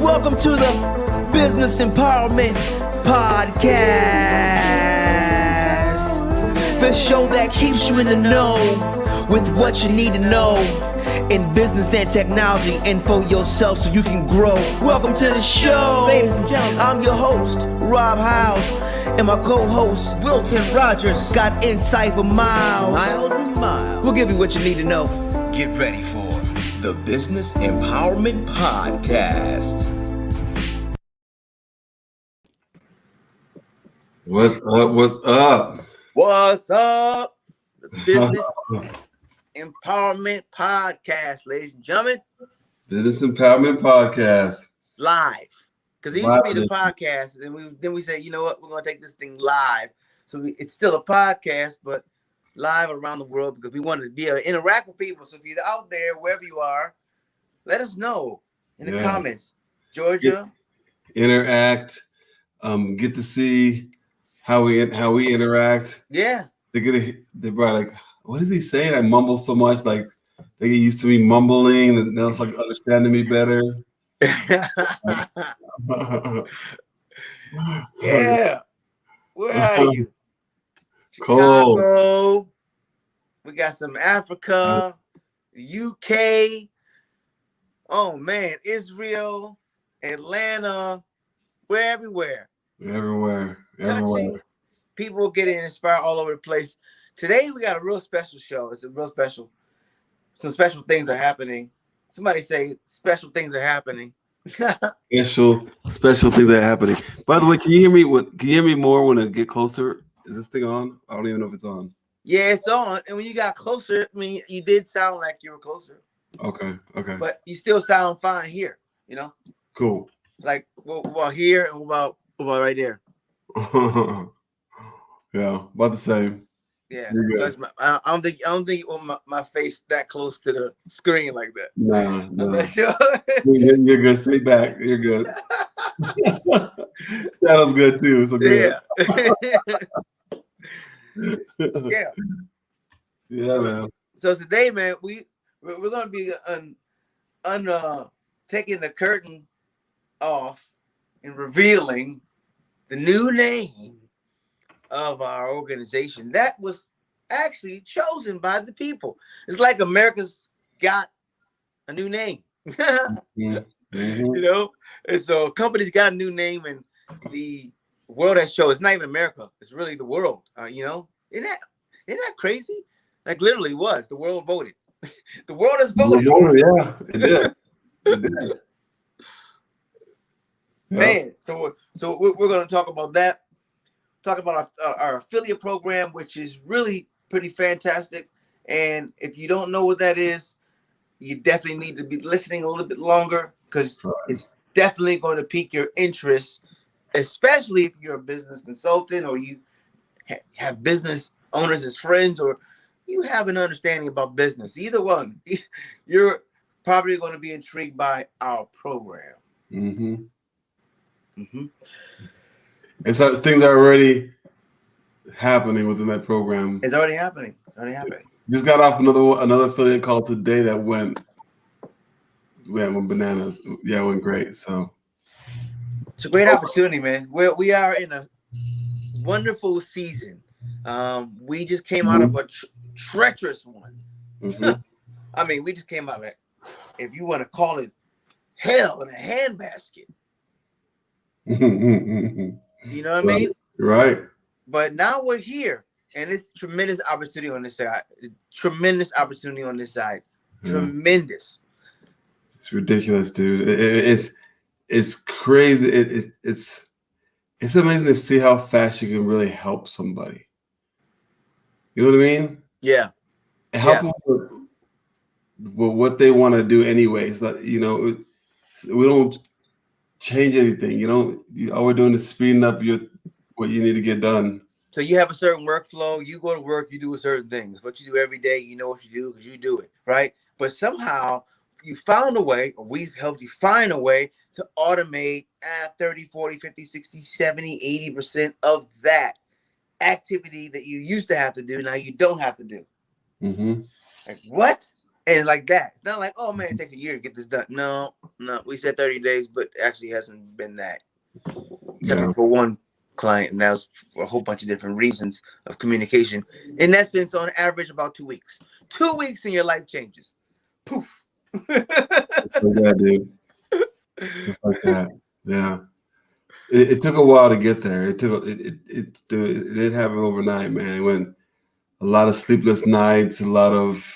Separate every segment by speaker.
Speaker 1: Welcome to the Business Empowerment Podcast, the show that keeps you in the know with what you need to know in business and technology and for yourself so you can grow. Welcome to the show. Ladies and gentlemen, I'm your host, Rob House, and my co-host, Wilton Rogers, got insight for miles. Miles and miles. We'll give you what you need to know. Get ready for the Business Empowerment Podcast.
Speaker 2: What's up? What's up?
Speaker 1: What's up? The Business Empowerment Podcast, ladies and gentlemen.
Speaker 2: Business Empowerment Podcast.
Speaker 1: Live. Because it used to be the podcast, and then we said, you know what, we're going to take this thing live. So it's still a podcast, but live around the world because we wanted to be able to interact with people. So if you're out there, wherever you are, let us know in the comments. Georgia.
Speaker 2: Interact. Get to see how we interact.
Speaker 1: Yeah.
Speaker 2: They're probably like, what is he saying? I mumble so much, like they get used to me mumbling, and now it's like understanding me better.
Speaker 1: Yeah. Where are you?
Speaker 2: Cold.
Speaker 1: Chicago. We got some Africa, UK. Oh man, Israel, Atlanta. We're everywhere.
Speaker 2: Everywhere.
Speaker 1: People getting inspired all over the place. Today we got a real special show. It's a real special. Some special things are happening. Somebody say special things are happening.
Speaker 2: Special things are happening. By the way, can you hear me? Can you hear me more when I get closer? Is this thing on? I don't even know if it's on.
Speaker 1: Yeah, it's on. And when you got closer, I mean, you did sound like you were closer.
Speaker 2: Okay.
Speaker 1: But you still sound fine here, you know?
Speaker 2: Cool.
Speaker 1: Like, well here and what about right there?
Speaker 2: Yeah, about the same.
Speaker 1: Yeah. I don't think you want my face that close to the screen like that.
Speaker 2: No.
Speaker 1: I'm not sure.
Speaker 2: You're good. Stay back. You're good. That was good too. So good.
Speaker 1: Yeah.
Speaker 2: Yeah, man.
Speaker 1: So today, man, we're gonna be taking the curtain off and revealing the new name of our organization that was actually chosen by the people. It's like America's got a new name. You know, and so companies got a new name, and the world has chosen. It's not even America; it's really the world. You know, isn't that crazy? Like literally, was the world voted? The world has voted.
Speaker 2: Yeah, it did. It did.
Speaker 1: Man, so we're going to talk about that. Talk about our affiliate program, which is really pretty fantastic. And if you don't know what that is, you definitely need to be listening a little bit longer because it's definitely going to pique your interest, especially if you're a business consultant or you have business owners as friends or you have an understanding about business. Either one, you're probably going to be intrigued by our program.
Speaker 2: And so things are already happening within that program.
Speaker 1: It's already happening.
Speaker 2: Just got off another affiliate call today that went bananas. Yeah, it went great. So
Speaker 1: it's a great opportunity, man. We are in a wonderful season. We just came out of a treacherous one. I mean, we just came out of it. If you want to call it hell in a handbasket. You know what I mean?
Speaker 2: Right.
Speaker 1: But now we're here, and it's tremendous opportunity on this side. Tremendous.
Speaker 2: It's ridiculous, dude. It's crazy. It's amazing to see how fast you can really help somebody. You know what I mean?
Speaker 1: Yeah.
Speaker 2: And help them with what they want to do anyways. Like, you know, we don't change anything. You know, all we're doing is speeding up what you need to get done.
Speaker 1: So you have a certain workflow. You go to work, you do a certain thing. It's what you do every day. You know what you do because you do it, right? But somehow you found a way, or we've helped you find a way to automate 30, 40, 50, 60, 70, 80% of that activity that you used to have to do. Now you don't have to do. Like what? And like that, it's not like, oh man, it takes a year to get this done. No, we said 30 days, but actually hasn't been that, except for one client, and that was for a whole bunch of different reasons of communication. In that sense, on average, about 2 weeks. 2 weeks and your life changes. Poof.
Speaker 2: Yeah, dude. Just like that. Yeah. It took a while to get there. It didn't happen overnight, man. When a lot of sleepless nights, a lot of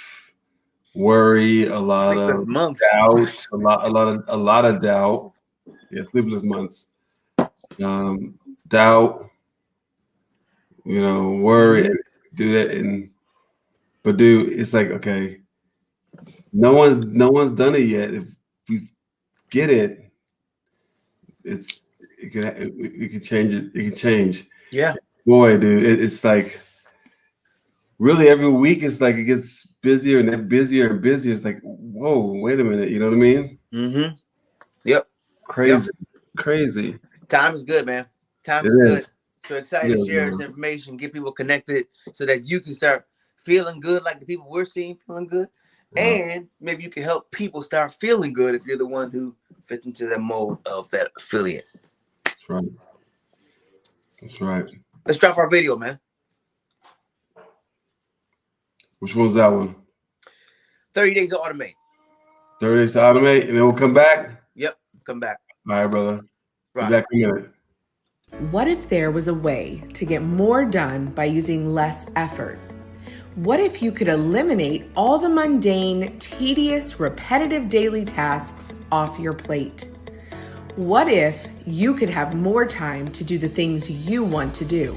Speaker 2: worry, a lot
Speaker 1: Sleepless
Speaker 2: of
Speaker 1: months.
Speaker 2: doubt, a lot of doubt. Yeah, sleepless months. Doubt, worry, do that, but dude, it's like, okay, no one's done it yet. If we get it, it can change it. It can change.
Speaker 1: Yeah.
Speaker 2: Boy, dude, it's like really every week. It's like it gets busier and busier and busier. It's like, whoa, wait a minute. You know what I mean?
Speaker 1: Mm-hmm. Yep.
Speaker 2: Crazy.
Speaker 1: Time is good, man. Time is good. So excited to share this information, get people connected so that you can start feeling good like the people we're seeing feeling good. And maybe you can help people start feeling good if you're the one who fits into the mold of that affiliate.
Speaker 2: That's right.
Speaker 1: Let's drop our video, man.
Speaker 2: Which one's that one?
Speaker 1: 30 days to automate.
Speaker 2: 30 days to automate, and then we'll come back?
Speaker 1: Yep, come back.
Speaker 2: All right, brother.
Speaker 1: Right.
Speaker 2: Be back in a minute.
Speaker 3: What if there was a way to get more done by using less effort? What if you could eliminate all the mundane, tedious, repetitive daily tasks off your plate? What if you could have more time to do the things you want to do,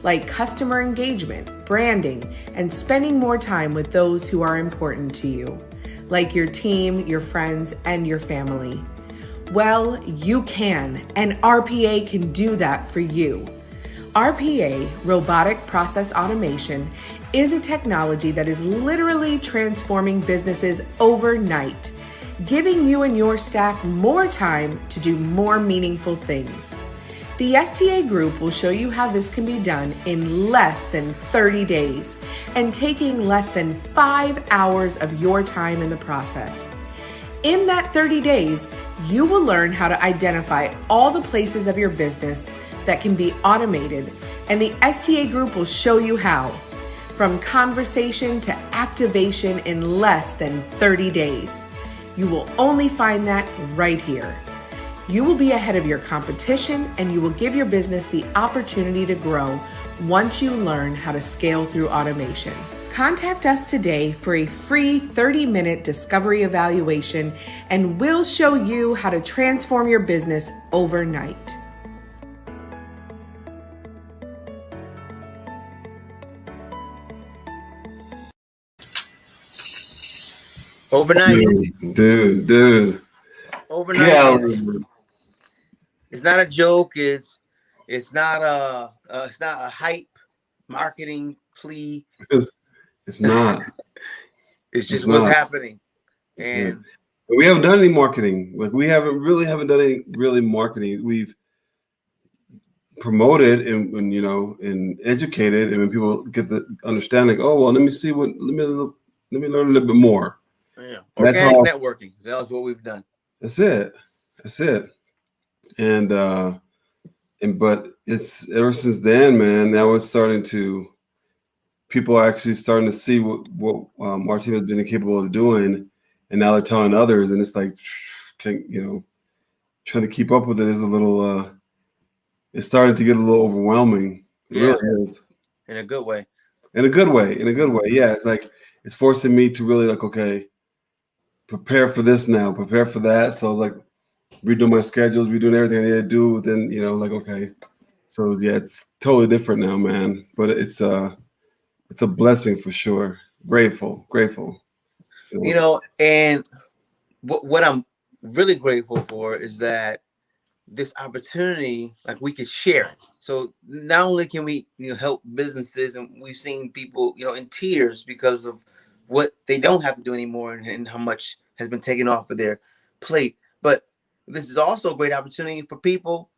Speaker 3: like customer engagement, branding, and spending more time with those who are important to you, like your team, your friends, and your family? Well, you can, and RPA can do that for you. RPA, Robotic Process Automation, is a technology that is literally transforming businesses overnight, giving you and your staff more time to do more meaningful things. The STA Group will show you how this can be done in less than 30 days and taking less than 5 hours of your time in the process. In that 30 days, you will learn how to identify all the places of your business that can be automated, and the STA Group will show you how. From conversation to activation in less than 30 days. You will only find that right here. You will be ahead of your competition, and you will give your business the opportunity to grow once you learn how to scale through automation. Contact us today for a free 30-minute discovery evaluation, and we'll show you how to transform your business overnight.
Speaker 1: Overnight.
Speaker 2: Dude.
Speaker 1: Overnight.
Speaker 2: Yeah.
Speaker 1: It's not a joke. It's not a hype marketing plea.
Speaker 2: It's not.
Speaker 1: It's just what's happening.
Speaker 2: And we haven't done any marketing. Like we haven't done any really marketing. We've promoted and educated, and when people get the understanding, oh well, let me learn a little bit more.
Speaker 1: Yeah, organic networking. That's what we've done.
Speaker 2: That's it. And but it's ever since then, man. Now it's people are actually starting to see what our team has been capable of doing, and now they're telling others, and it's like, trying to keep up with it is a little. It's starting to get a little overwhelming. It really is.
Speaker 1: In a good way.
Speaker 2: In a good way. Yeah, it's like it's forcing me to really okay, prepare for this now, prepare for that. So redoing my schedules, redoing everything I need to do. Then okay. So yeah, it's totally different now, man. But it's a blessing for sure. Grateful.
Speaker 1: And what I'm really grateful for is that this opportunity, we could share it. So not only can we, help businesses, and we've seen people, in tears because of what they don't have to do anymore and how much has been taken off of their plate. But this is also a great opportunity for people,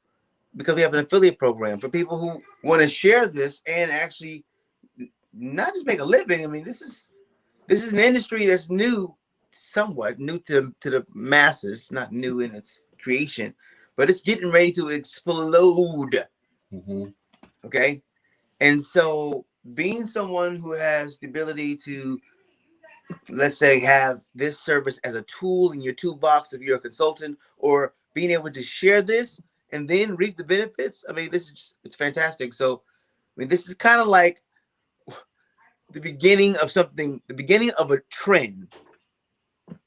Speaker 1: because we have an affiliate program for people who want to share this and actually not just make a living. I mean, this is this is an industry that's new, somewhat new to the masses, not new in its creation, but it's getting ready to explode.
Speaker 2: Mm-hmm.
Speaker 1: Okay. And so being someone who has the ability to, let's say, have this service as a tool in your toolbox if you're a consultant, or being able to share this and then reap the benefits, I mean, this is just, it's fantastic. So, I mean, this is kind of like the beginning of something, the beginning of a trend.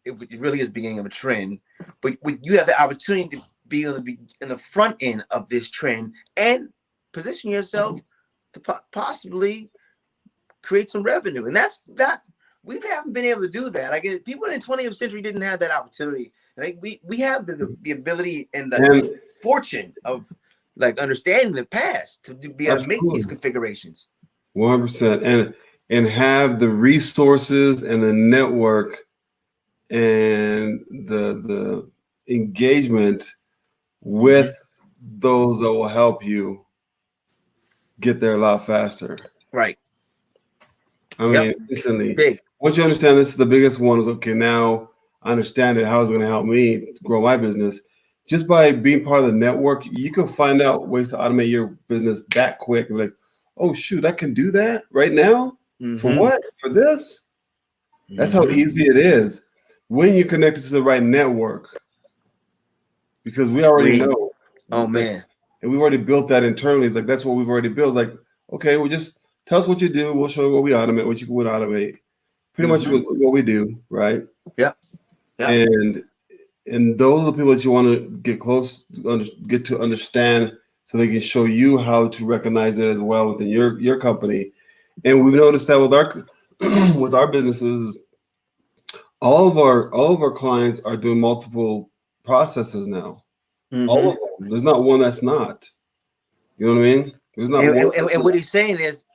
Speaker 1: It really is the beginning of a trend, but you have the opportunity to be in the front end of this trend and position yourself to possibly create some revenue. And that's that. We haven't been able to do that. Like, people in the 20th century didn't have that opportunity. Like, we have the ability and the fortune of like understanding the past to be able to make these configurations.
Speaker 2: 100%, and have the resources and the network and the engagement with those that will help you get there a lot faster.
Speaker 1: Right.
Speaker 2: I mean, instantly. Once you understand this is the biggest one, is okay, now I understand it, how it's going to help me grow my business. Just by being part of the network, you can find out ways to automate your business that quick. Like, oh shoot, I can do that right now. For what? For this? That's how easy it is when you connect it to the right network. Because we already know.
Speaker 1: Oh man.
Speaker 2: And we've already built that internally. It's like, that's what we've already built. It's like, okay, well, just tell us what you do. We'll show you what we automate, what you would automate. Pretty much what we do, right?
Speaker 1: Yeah.
Speaker 2: And those are the people that you want to get close, get to understand, so they can show you how to recognize it as well within your company. And we've noticed that with our with our businesses, all of our clients are doing multiple processes now. All of them. There's not one that's not. You know what I mean? There's not one.
Speaker 1: And what he's saying is,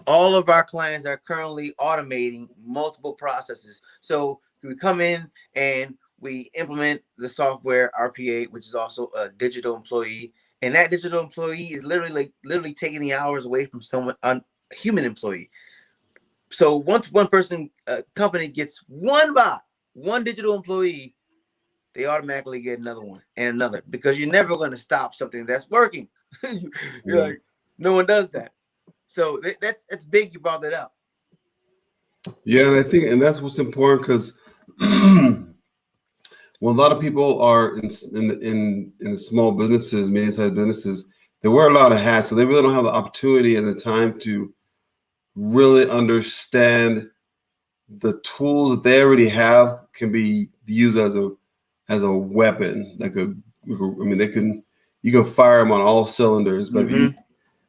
Speaker 1: all of our clients are currently automating multiple processes. So we come in and we implement the software RPA, which is also a digital employee, and that digital employee is literally taking the hours away from someone, a human employee. So once one person, company gets one bot, one digital employee, they automatically get another one and another, because you're never going to stop something that's working. You're like, no one does that. So that's big. You brought that up.
Speaker 2: Yeah, and I think, and that's what's important, because when a lot of people are in small businesses, medium-sized businesses, they wear a lot of hats, so they really don't have the opportunity and the time to really understand the tools that they already have can be used as a weapon. Like you can fire them on all cylinders, but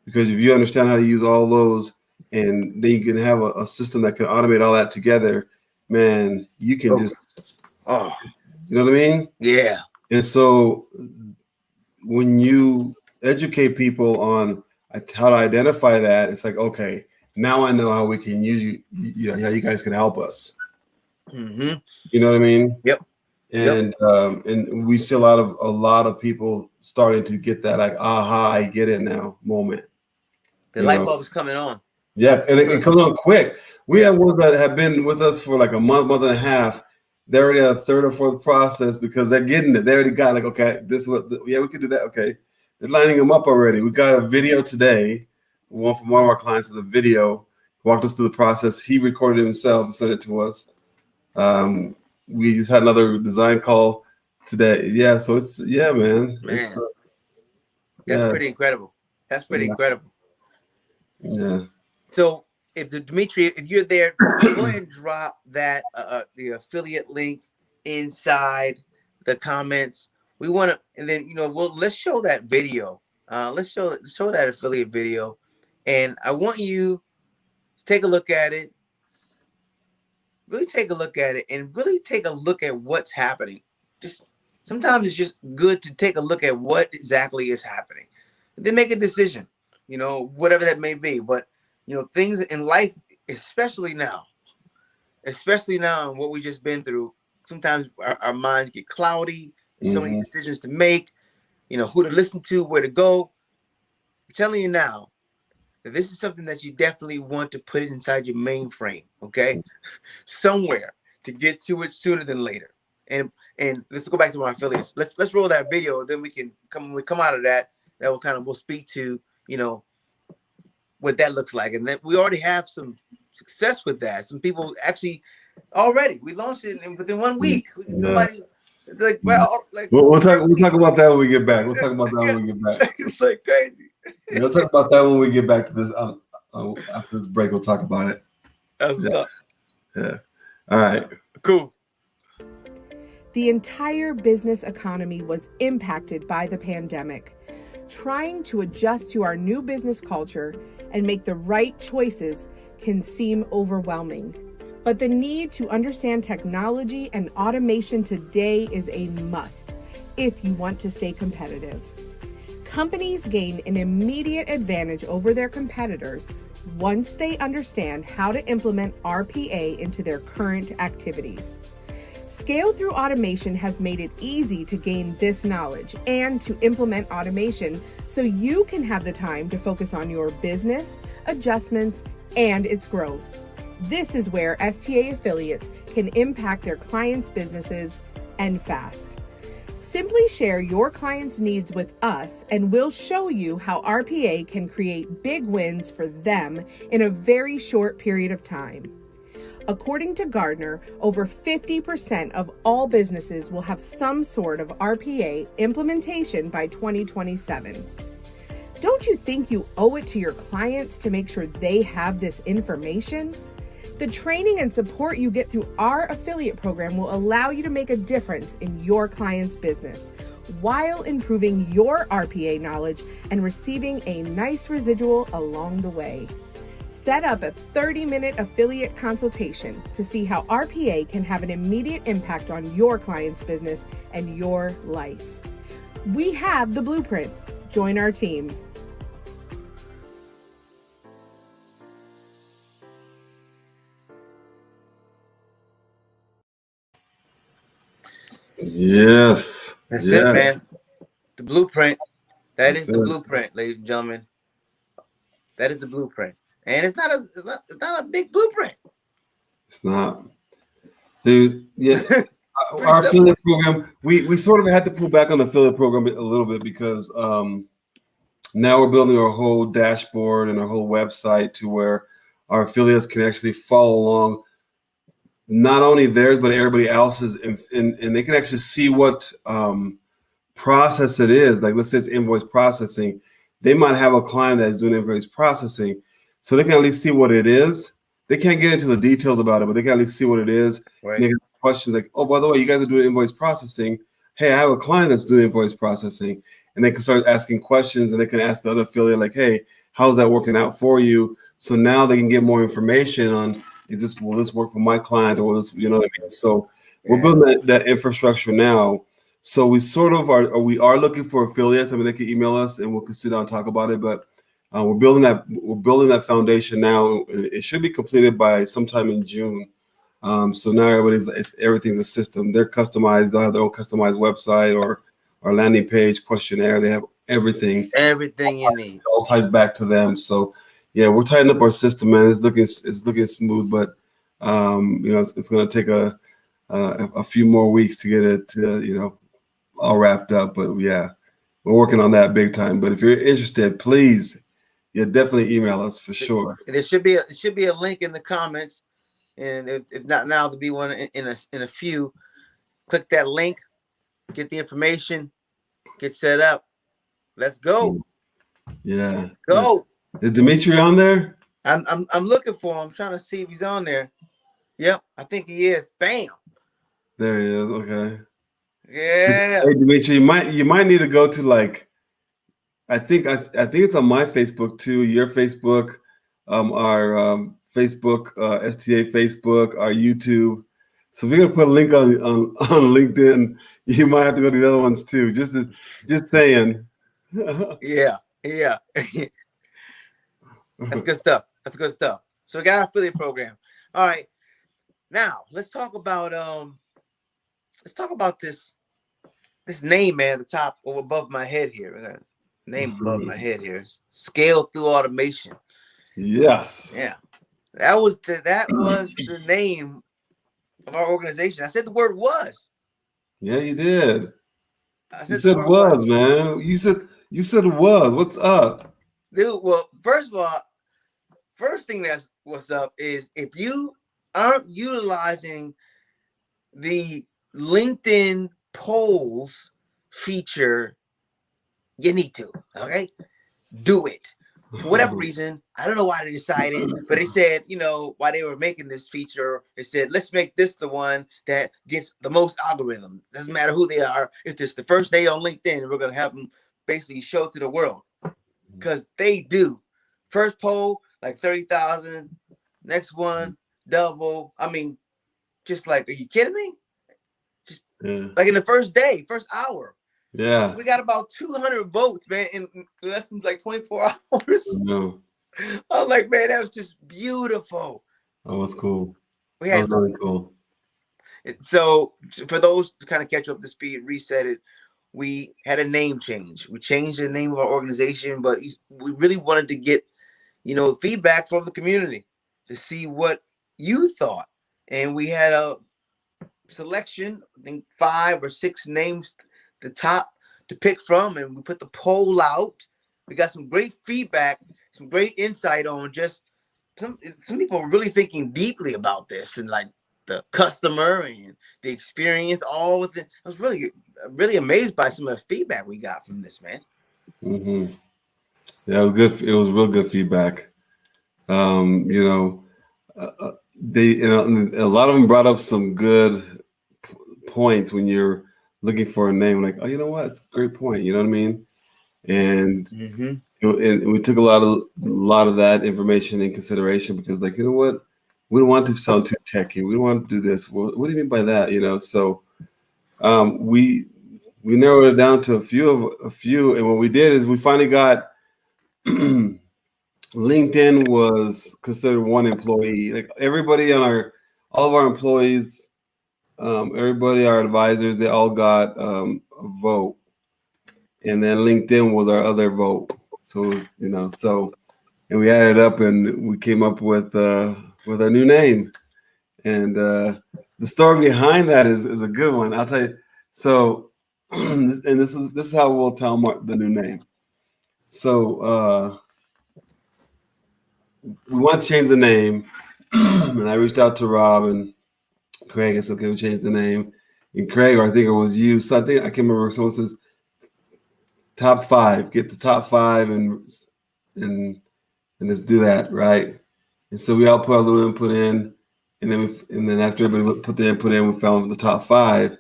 Speaker 2: because if you understand how to use all those, and then you can have a system that can automate all that together, man, you can just, you know what I mean?
Speaker 1: Yeah.
Speaker 2: And so when you educate people on how to identify that, it's like, okay, now I know how we can use you, how you guys can help us. You know what I mean?
Speaker 1: Yep.
Speaker 2: And and we see a lot of people starting to get that, like, aha, I get it now moment.
Speaker 1: The light bulb is coming on.
Speaker 2: Yeah, and it comes on quick. We have ones that have been with us for like a month and a half. They're already at a third or fourth process because they're getting it. They already got, like, okay, this is what, we could do that. Okay, they're lining them up already. We got a video today. One from one of our clients is a video. Walked us through the process. He recorded it himself and sent it to us. We just had another design call today. Yeah, so it's, man.
Speaker 1: It's, that's pretty incredible. That's pretty incredible.
Speaker 2: Yeah.
Speaker 1: So Dimitri, if you're there, go ahead and drop that the affiliate link inside the comments. We want to, and then let's show that video. Let's show that affiliate video, and I want you to take a look at it. Really take a look at it, and really take a look at what's happening. Just sometimes it's just good to take a look at what exactly is happening, and then make a decision. Whatever that may be, but things in life, especially now and what we just been through, sometimes our minds get cloudy. There's so many decisions to make, who to listen to, where to go. I'm telling you now, that this is something that you definitely want to put inside your mainframe, okay? Somewhere to get to it sooner than later. And let's go back to my affiliates. Let's roll that video. Then we can when we come out of that, we'll speak to, what that looks like. And then we already have some success with that. Some people actually already, we launched it within 1 week. Somebody like,
Speaker 2: we'll talk about that when we get back. We'll talk about that when we get back.
Speaker 1: It's like crazy.
Speaker 2: We'll talk about that when we get back to this. After this break, we'll talk about it.
Speaker 1: That's what's up.
Speaker 2: Yeah. All right.
Speaker 1: Cool.
Speaker 3: The entire business economy was impacted by the pandemic. Trying to adjust to our new business culture and make the right choices can seem overwhelming. But the need to understand technology and automation today is a must if you want to stay competitive. Companies gain an immediate advantage over their competitors once they understand how to implement RPA into their current activities. Scale Through Automation has made it easy to gain this knowledge and to implement automation so you can have the time to focus on your business, adjustments, and its growth. This is where STA affiliates can impact their clients' businesses and fast. Simply share your clients' needs with us and we'll show you how RPA can create big wins for them in a very short period of time. According to Gartner, over 50% of all businesses will have some sort of RPA implementation by 2027. Don't you think you owe it to your clients to make sure they have this information? The training and support you get through our affiliate program will allow you to make a difference in your client's business while improving your RPA knowledge and receiving a nice residual along the way. Set up a 30-minute affiliate consultation to see how RPA can have an immediate impact on your client's business and your life. We have the blueprint. Join our team.
Speaker 2: Yes.
Speaker 1: That's it, man. The blueprint. That's the blueprint, ladies and gentlemen. That is the blueprint. And it's not a big blueprint.
Speaker 2: It's not. Dude, yeah. Our affiliate program, we sort of had to pull back on the affiliate program a little bit because now we're building our whole dashboard and our whole website to where our affiliates can actually follow along, not only theirs, but everybody else's, and they can actually see what process it is. Like, let's say it's invoice processing. They might have a client that's doing invoice processing, so they can at least see what it is. They can't get into the details about it, but they can at least see what it is.
Speaker 1: Right.
Speaker 2: And they can ask questions like, oh, by the way, you guys are doing invoice processing. Hey, I have a client that's doing invoice processing. And they can start asking questions, and they can ask the other affiliate, like, hey, how's that working out for you? So now they can get more information on, will this work for my client, or will this, you know what I mean? So we're building that infrastructure now. So we sort of we are looking for affiliates. I mean, they can email us and we'll sit down and talk about it. But we're building that foundation now. It should be completed by sometime in June. So now everything's a system. They're customized. They'll have their own customized website or landing page, questionnaire. They have everything.
Speaker 1: Everything you need.
Speaker 2: It all ties back to them. So yeah, we're tightening up our system, man. It's looking smooth, but it's going to take a few more weeks to get it all wrapped up. But yeah, we're working on that big time. But if you're interested, please, definitely email us for sure.
Speaker 1: There should be a link in the comments, and if not now, there'll be one in a few. Click that link, get the information, get set up. Let's go.
Speaker 2: Yeah.
Speaker 1: Let's go.
Speaker 2: Is Dimitri on there?
Speaker 1: I'm looking for him. I'm trying to see if he's on there. Yep, I think he is. Bam.
Speaker 2: There he is. Okay.
Speaker 1: Yeah.
Speaker 2: Hey, Dimitri, you might need to go to, like, I think it's on my Facebook too, your Facebook, our Facebook, STA Facebook, our YouTube. So if you're gonna put a link on LinkedIn, you might have to go to the other ones too. Just saying.
Speaker 1: Yeah. That's good stuff. So we got our affiliate program. All right. Now let's talk about this name, man, the top or above my head here. I got a name above my head here. Scale Through Automation.
Speaker 2: Yes.
Speaker 1: Yeah. That was the name of our organization. I said the word was.
Speaker 2: Yeah, you did.
Speaker 1: I
Speaker 2: You
Speaker 1: said the
Speaker 2: said
Speaker 1: word was.
Speaker 2: was, man. You said was. What's up?
Speaker 1: Dude, well, first of all, first thing that's what's up is if you aren't utilizing the LinkedIn polls feature, you need to. Okay, do it. For whatever reason, I don't know why they decided, but they said, while they were making this feature, they said, let's make this the one that gets the most algorithm. Doesn't matter who they are. If it's the first day on LinkedIn, we're going to have them basically show to the world because they do. First poll, like 30,000. Next one, double. I mean, just like, are you kidding me? Just like in the first day, first hour.
Speaker 2: Yeah.
Speaker 1: We got about 200 votes, man, in less than like 24 hours.
Speaker 2: No.
Speaker 1: I was like, man, that was just beautiful.
Speaker 2: That was cool.
Speaker 1: We
Speaker 2: That
Speaker 1: had
Speaker 2: was really cool.
Speaker 1: So for those to kind of catch up to speed, reset it, we had a name change. We changed the name of our organization, but we really wanted to get, feedback from the community to see what you thought. And we had a selection, I think 5 or 6 names, the top to pick from, and we put the poll out. We got some great feedback, some great insight on just some people were really thinking deeply about this and like the customer and the experience, all with it. I was really amazed by some of the feedback we got from this, man.
Speaker 2: Mm-hmm. Yeah, it was good. It was real good feedback. They, a lot of them brought up some good points when you're looking for a name. Like, oh, you know what? It's a great point. You know what I mean? And and we took a lot of that information in consideration because, like, you know what? We don't want to sound too techy. We don't want to do this. What do you mean by that? So we narrowed it down to a few, and what we did is we finally got LinkedIn was considered one employee. Like everybody all of our employees, everybody, our advisors, they all got a vote, and then LinkedIn was our other vote. So it was, and we added up and we came up with our new name. And the story behind that is a good one. I'll tell you. So, and this is how we'll tell the new name. So we want to change the name, and I reached out to Rob and Craig. I said, okay, we changed the name. And Craig, or I think it was you. So I can't remember. Someone says top 5. Get the top 5 and let's do that, right? And so we all put our little input in, and then after everybody put the input in, we found the top 5.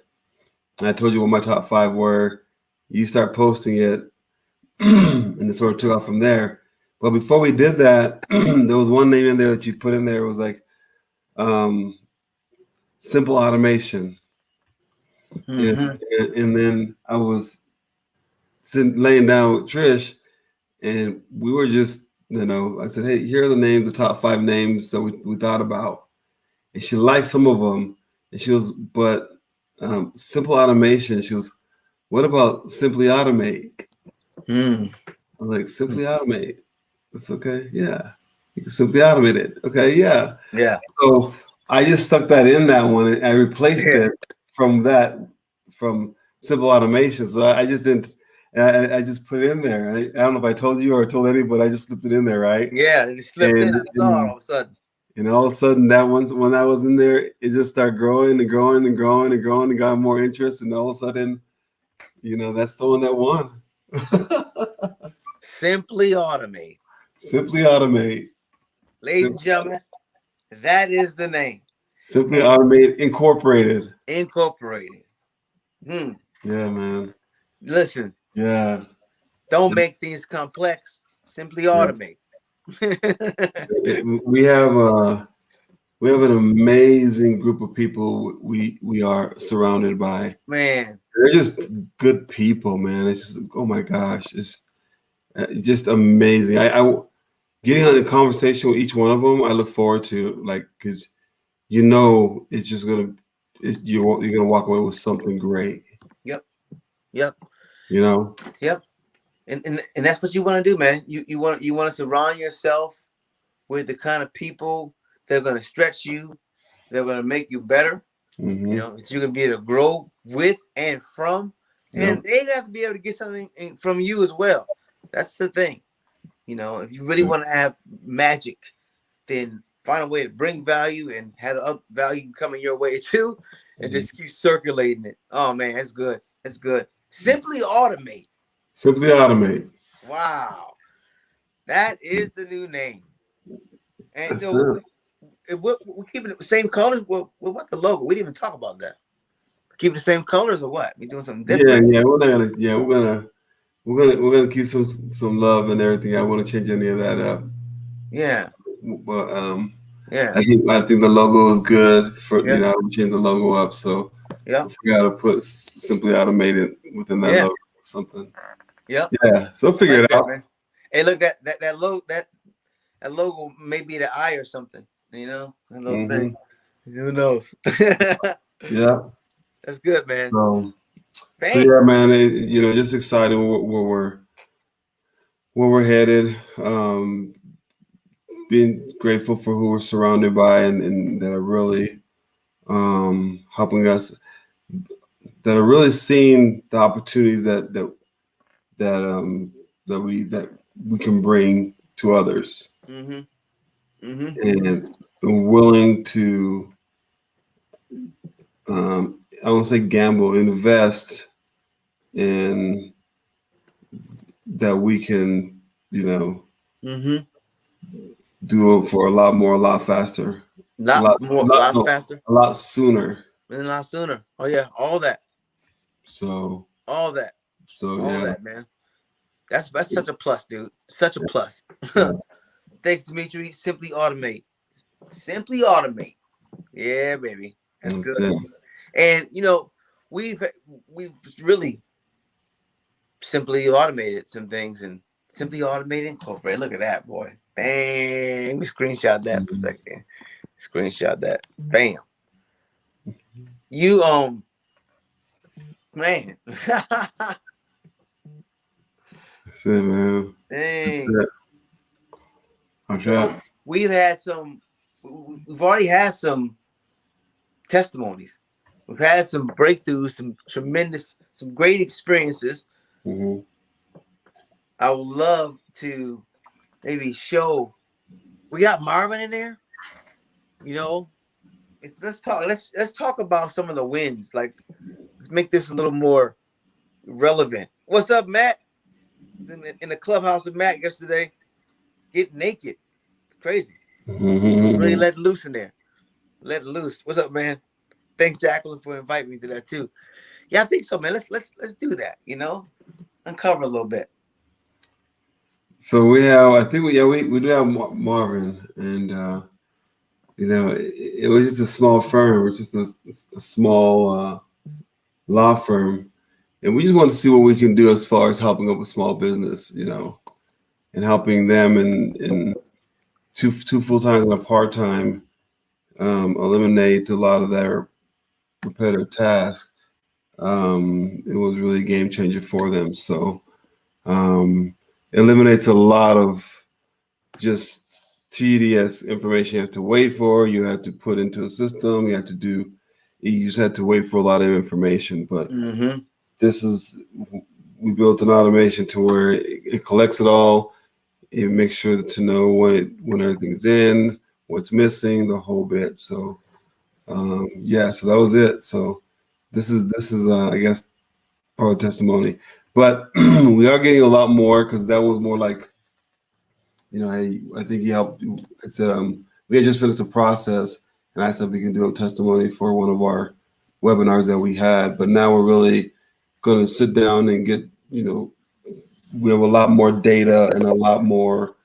Speaker 2: And I told you what my top 5 were. You start posting it, and it sort of took off from there. But before we did that, there was one name in there that you put in there. It was like simple automation. And then I was laying down with Trish, and we were just, I said, hey, here are the names, the top 5 names that we thought about. And she liked some of them. And she was, but simple automation, she was, what about simply automate? I was like, simply automate. It's okay. Yeah. You can simply automate it. Okay. Yeah.
Speaker 1: Yeah.
Speaker 2: So I just stuck that in that one and I replaced it from simple automation. So I just didn't, I just put it in there. I don't know if I told you or told anybody, I just slipped it in there, right?
Speaker 1: Yeah, it slipped in. I saw it all of a sudden.
Speaker 2: And all of a sudden, when I was in there, it just started growing and growing and growing and growing and got more interest. And all of a sudden, that's the one that won.
Speaker 1: Simply automate.
Speaker 2: Simply automate.
Speaker 1: Ladies and gentlemen, that is the name.
Speaker 2: Simply Automate Incorporated.
Speaker 1: Yeah,
Speaker 2: man.
Speaker 1: Listen.
Speaker 2: Yeah.
Speaker 1: Don't make things complex. Simply automate.
Speaker 2: We have an amazing group of people we are surrounded by.
Speaker 1: Man,
Speaker 2: they're just good people, man. It's just, oh my gosh, it's just amazing. I getting on a conversation with each one of them, I look forward to, like, because it's just you're gonna walk away with something great.
Speaker 1: Yep.
Speaker 2: Yep.
Speaker 1: And that's what you want to do, man. You want to surround yourself with the kind of people that are going to stretch you, they're going to make you better.
Speaker 2: Mm-hmm.
Speaker 1: You know, that you're going to be able to grow with and from. And
Speaker 2: Yep.
Speaker 1: they have to be able to get something from you as well. That's the thing. You know, if you really want to have magic, then find a way to bring value and have value coming your way too, and just keep circulating it. Oh man, that's good. That's good. Simply automate.
Speaker 2: Simply automate.
Speaker 1: Wow, that is the new name. And
Speaker 2: That's
Speaker 1: so
Speaker 2: it.
Speaker 1: we're keeping it the same colors. Well, what the logo? We didn't even talk about that. Keep the same colors or what? We doing something different?
Speaker 2: Yeah. We're gonna keep some love and everything. I want to change any of that up.
Speaker 1: Yeah.
Speaker 2: But
Speaker 1: Yeah.
Speaker 2: I think the logo is good for
Speaker 1: Yeah.
Speaker 2: I would change the logo up. So
Speaker 1: Yeah.
Speaker 2: if we gotta put simply automated within that
Speaker 1: Yeah.
Speaker 2: logo or something.
Speaker 1: Yeah.
Speaker 2: Yeah. So figure
Speaker 1: Like
Speaker 2: it
Speaker 1: that,
Speaker 2: out.
Speaker 1: man. Hey, look, that logo that logo may be the eye or something. You know, that little thing. Who knows?
Speaker 2: Yeah.
Speaker 1: That's good, man.
Speaker 2: So yeah, man. Just excited where we're headed. Being grateful for who we're surrounded by and that are really helping us, that are really seeing the opportunities that we can bring to others, and willing to I won't say gamble, invest in that we can do it for a lot more, a lot faster, a
Speaker 1: Lot
Speaker 2: lot,
Speaker 1: more, a
Speaker 2: lot
Speaker 1: lot
Speaker 2: no,
Speaker 1: faster,
Speaker 2: a lot sooner.
Speaker 1: and a lot sooner. Oh yeah, all that,
Speaker 2: So
Speaker 1: all that, all
Speaker 2: yeah.
Speaker 1: that, man. That's such a plus, dude. Such a plus.
Speaker 2: Yeah.
Speaker 1: Thanks, Dimitri. Simply automate. Simply automate. Yeah, baby. That's good.
Speaker 2: it.
Speaker 1: And we've really simply automated some things and simply automated incorporate. Look at that, boy. Bang. Let me screenshot that for a second. Screenshot that. Bam. You man.
Speaker 2: That's it, man.
Speaker 1: Dang.
Speaker 2: That's
Speaker 1: So
Speaker 2: it.
Speaker 1: we've already had some testimonies. We've had some breakthroughs, some great experiences. I would love to maybe show. We got Marvin in there. Let's talk about some of the wins. Like, let's make this a little more relevant. What's up, Matt? I was in the clubhouse with Matt yesterday. Get naked. It's crazy. Really let loose in there. Let loose. What's up, man? Thanks, Jacqueline, for inviting me to that too. Yeah, I think so, man. Let's do that. Uncover a little bit.
Speaker 2: So we have, I think we do have Marvin, and it was just a small firm, which is a small law firm, and we just want to see what we can do as far as helping up a small business, and helping them in two full times and a part time, eliminate a lot of their repetitive tasks. It was really a game changer for them. So eliminates a lot of just tedious information you have to wait for. You have to put into a system. You just had to wait for a lot of information. But we built an automation to where it collects it all. It makes sure to know when everything's in, what's missing, the whole bit. So so that was it. So this is I guess our testimony, but we are getting a lot more, because that was more like, hey, I think he helped. I said we had just finished the process, and I said we can do a testimony for one of our webinars that we had, but now we're really going to sit down and get, we have a lot more data and a lot more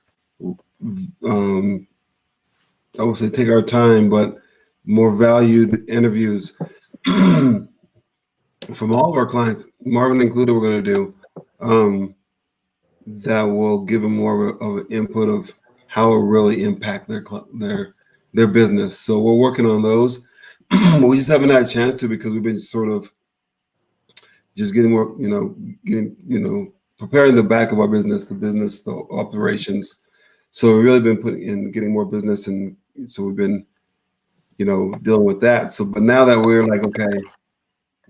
Speaker 2: I would say take our time, but more valued interviews from all of our clients, Marvin included, we're going to do that will give them more of an input of how it really impact their business. So we're working on those. We just haven't had a chance to, because we've been sort of just getting more, preparing the back of our business, the operations. So we've really been putting in getting more business, and so we've been, dealing with that. So, but now that we're like, okay,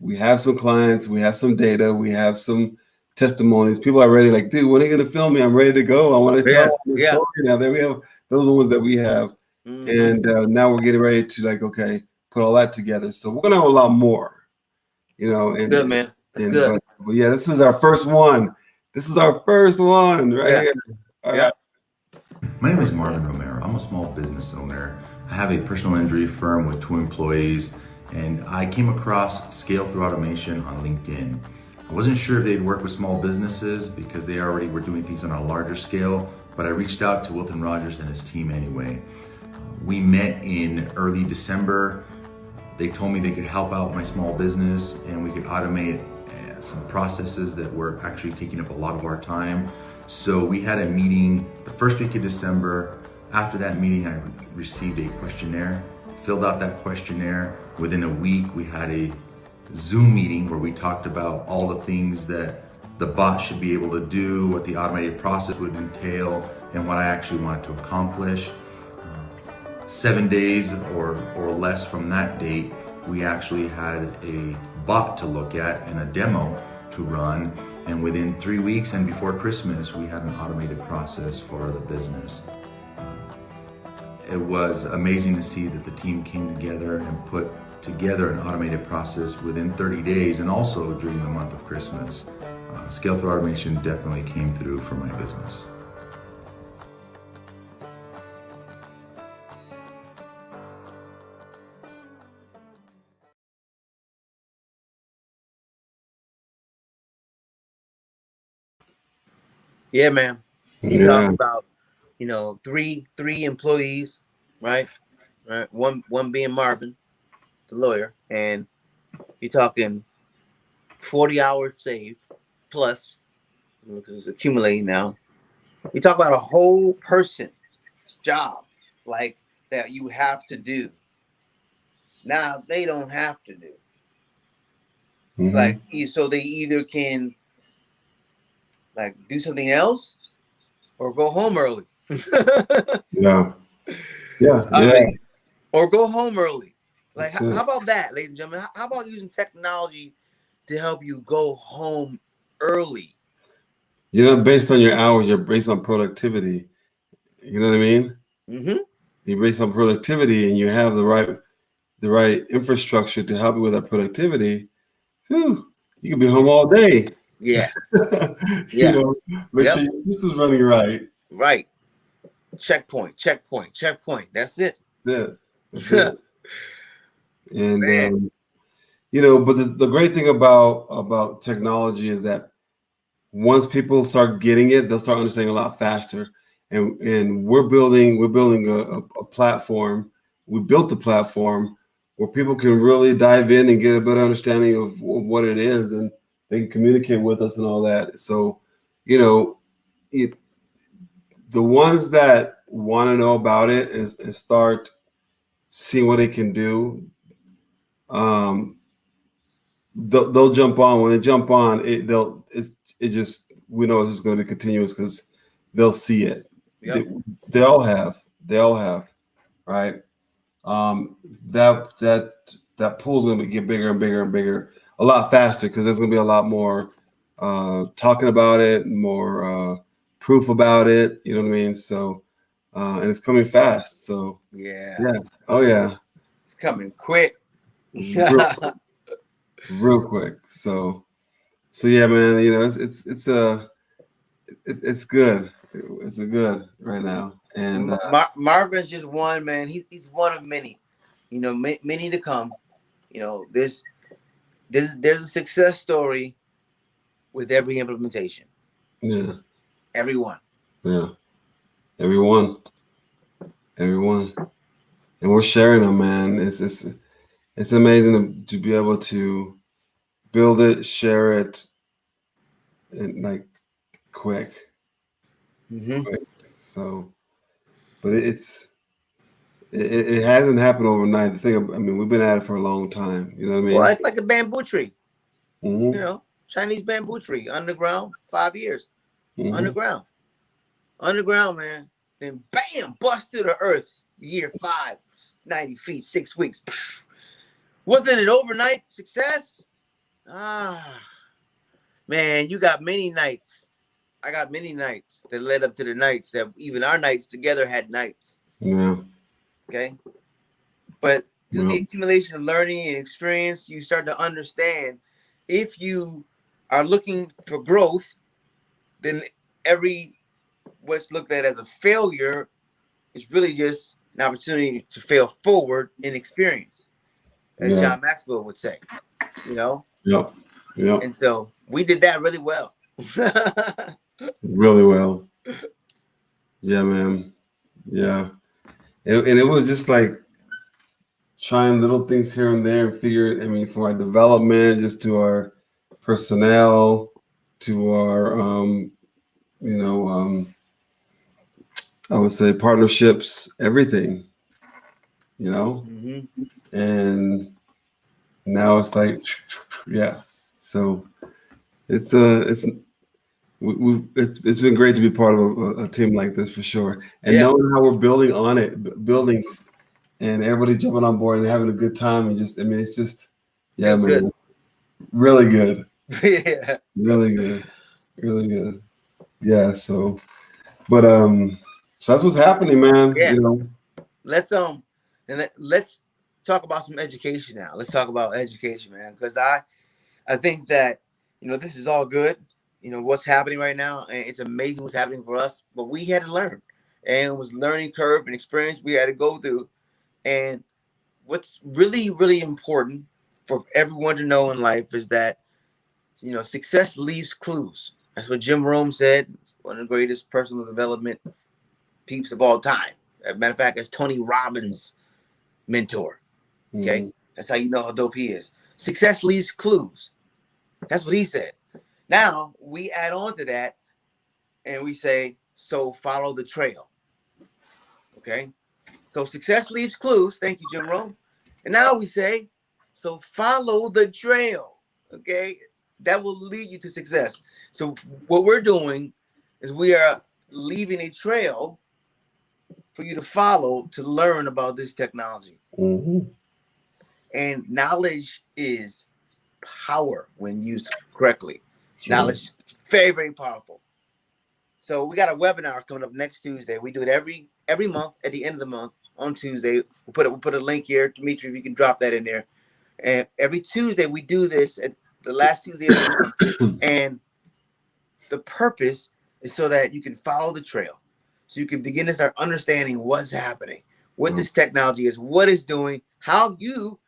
Speaker 2: we have some clients, we have some data, we have some testimonies. People are ready, like, dude, when are you gonna film me? I'm ready to go. I want to tell the story now. Then we have those are the ones that we have, and now we're getting ready to like, okay, put all that together. So we're gonna have a lot more, And
Speaker 1: good, man. That's good.
Speaker 2: But yeah, this is our first one. This is our first one right here. All right.
Speaker 4: My name is Marvin Romero. I'm a small business owner. I have a personal injury firm with 2 employees, and I came across Scale Through Automation on LinkedIn. I wasn't sure if they'd work with small businesses because they already were doing things on a larger scale, but I reached out to Wilton Rogers and his team anyway. We met in early December. They told me they could help out my small business and we could automate some processes that were actually taking up a lot of our time. So we had a meeting the first week of December. After that meeting, I received a questionnaire, filled out that questionnaire. Within a week, we had a Zoom meeting where we talked about all the things that the bot should be able to do, what the automated process would entail, and what I actually wanted to accomplish. 7 days or less from that date, we actually had a bot to look at and a demo to run. And within 3 weeks and before Christmas, we had an automated process for the business. It was amazing to see that the team came together and put together an automated process within 30 days and also during the month of Christmas. Scale Through Automation definitely came through for my business.
Speaker 1: Yeah, man. You talk about, three employees, right? Right. One being Marvin, the lawyer, and you're talking 40 hours saved plus, because it's accumulating now. You talk about a whole person's job, like that you have to do. Now they don't have to do. It's like so they either can like do something else or go home early.
Speaker 2: Yeah.
Speaker 1: Or go home early. Like, how about that, ladies and gentlemen? How about using technology to help you go home early?
Speaker 2: Based on your hours, you're based on productivity. You know what I mean?
Speaker 1: Mm-hmm.
Speaker 2: You're based on productivity, and you have the right infrastructure to help you with that productivity. Whew, you can be home all day.
Speaker 1: Yeah.
Speaker 2: Make sure your system's running right.
Speaker 1: Right. Checkpoint. That's it.
Speaker 2: That's it. And but the great thing about technology is that once people start getting it, they'll start understanding a lot faster. And we're building a platform. We built a platform where people can really dive in and get a better understanding of what it is, and they can communicate with us and all that. So, the ones that want to know about it and start seeing what they can do, they'll jump on. When they jump on, we know it's just going to be continuous because they'll see it. Yep. They all have, right? That pool's going to get bigger and bigger and bigger, a lot faster because there's going to be a lot more talking about it, more proof about it. You know what I mean? So, and it's coming fast. So yeah. Oh yeah.
Speaker 1: It's coming quick.
Speaker 2: Real quick. So yeah, man. It's good. It's a good right now. And
Speaker 1: Marvin's just one, man. He's one of many. Many to come. There's a success story with every implementation.
Speaker 2: Yeah.
Speaker 1: Everyone.
Speaker 2: Yeah. Everyone. And we're sharing them, man. It's amazing to be able to build it, share it, and like quick. Quick. So, but it hasn't happened overnight. We've been at it for a long time. You know what I mean?
Speaker 1: Well, it's like a bamboo tree. Mm-hmm. Chinese bamboo tree, underground, 5 years. Mm-hmm. Underground, man. then bam, bust through the earth. Year 5, 90 feet, 6 weeks. Wasn't it overnight success? Man, you got many nights. I got many nights that led up to the nights that even our nights together had nights.
Speaker 2: Yeah.
Speaker 1: Okay. But through the accumulation of learning and experience, you start to understand if you are looking for growth, then what's looked at as a failure is really just an opportunity to fail forward in experience, as John Maxwell would say,
Speaker 2: Yep.
Speaker 1: And so we did that really well.
Speaker 2: Really well. Yeah, man. Yeah. And it was just like trying little things here and there and figure, I mean, from our development, just to our personnel, to our, I would say partnerships, everything, and now it's like, yeah. So it's been great to be part of a team like this for sure, and knowing how we're building on it, and everybody jumping on board and having a good time, and just, I mean, it's just, yeah, man,
Speaker 1: good.
Speaker 2: Really good.
Speaker 1: Yeah,
Speaker 2: really good. Yeah. So, but so that's what's happening, man.
Speaker 1: Yeah. Let's talk about some education now. Let's talk about education, man, because I think that this is all good. What's happening right now, and it's amazing what's happening for us. But we had to learn, and it was learning curve and experience we had to go through. And what's really, really important for everyone to know in life is that success leaves clues. That's what Jim Rome said. One of the greatest personal development peeps of all time. As a matter of fact, that's Tony Robbins' mentor. Okay, That's how you know how dope he is. Success leaves clues. That's what he said. Now we add on to that and we say, so follow the trail. Okay. So success leaves clues. Thank you, Jim Rome. And now we say, so follow the trail. Okay. That will lead you to success. So what we're doing is we are leaving a trail for you to follow to learn about this technology. And knowledge is power when used correctly. Knowledge is very, very powerful. So we got a webinar coming up next Tuesday. We do it every month at the end of the month on Tuesday. We'll put a link here. Dimitri, if you can drop that in there. And every Tuesday we do this at the last Tuesday of the month. And the purpose is so that you can follow the trail. So you can begin to start understanding what's happening, what this technology is, what it's doing, how you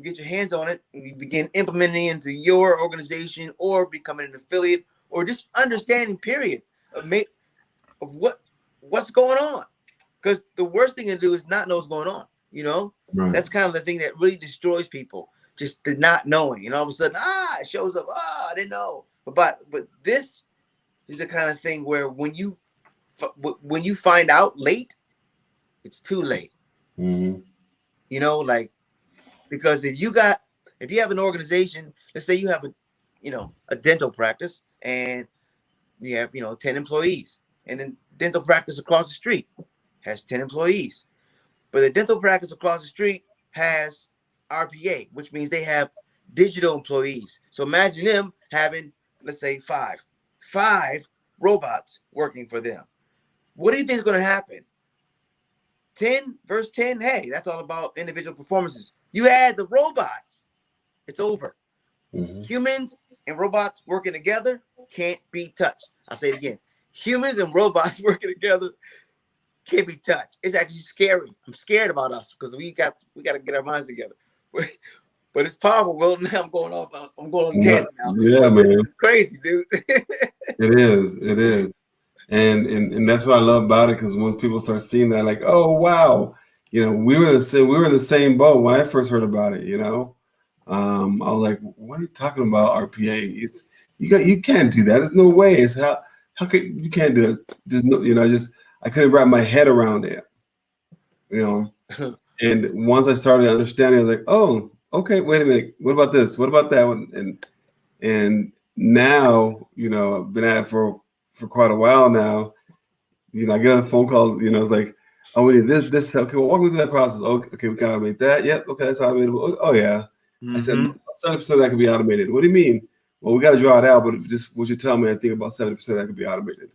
Speaker 1: get your hands on it, and you begin implementing it into your organization or becoming an affiliate or just understanding, period, of what's going on. Because the worst thing to do is not know what's going on. That's kind of the thing that really destroys people, just the not knowing. And all of a sudden, it shows up. I didn't know. But this is the kind of thing where when you find out late, it's too late. Because if you have an organization, let's say you have a dental practice and you have 10 employees, and then dental practice across the street has 10 employees, but the dental practice across the street has RPA, which means they have digital employees. So imagine them having, let's say, five robots working for them. What do you think is going to happen? 10 verse 10. Hey, that's all about individual performances. You add the robots, it's over. Humans and robots working together can't be touched. I'll say it again. Humans and robots working together can't be touched. It's actually scary. I'm scared about us because we got to get our minds together. But it's powerful. Well, now I'm going on 10 now.
Speaker 2: Yeah, man.
Speaker 1: It's crazy, dude.
Speaker 2: It is. And that's what I love about it, because once people start seeing that, like, oh wow, we were in the same boat when I first heard about it. I was like, what are you talking about, RPA? You can't do that. There's no way. It's how can you can't do it? There's no, I couldn't wrap my head around it. And once I started understanding, I was like, oh, okay, wait a minute. What about this? What about that one? And now, I've been at it for quite a while now. I get on the phone calls, it's like, oh, we need this. Okay, well, walk me through that process. Okay, we can automate that. Yep. Okay, that's automatable. Oh yeah. I said 70% of that can be automated. What do you mean? Well, we got to draw it out, but just what you tell me, I think about 70% of that can be automated.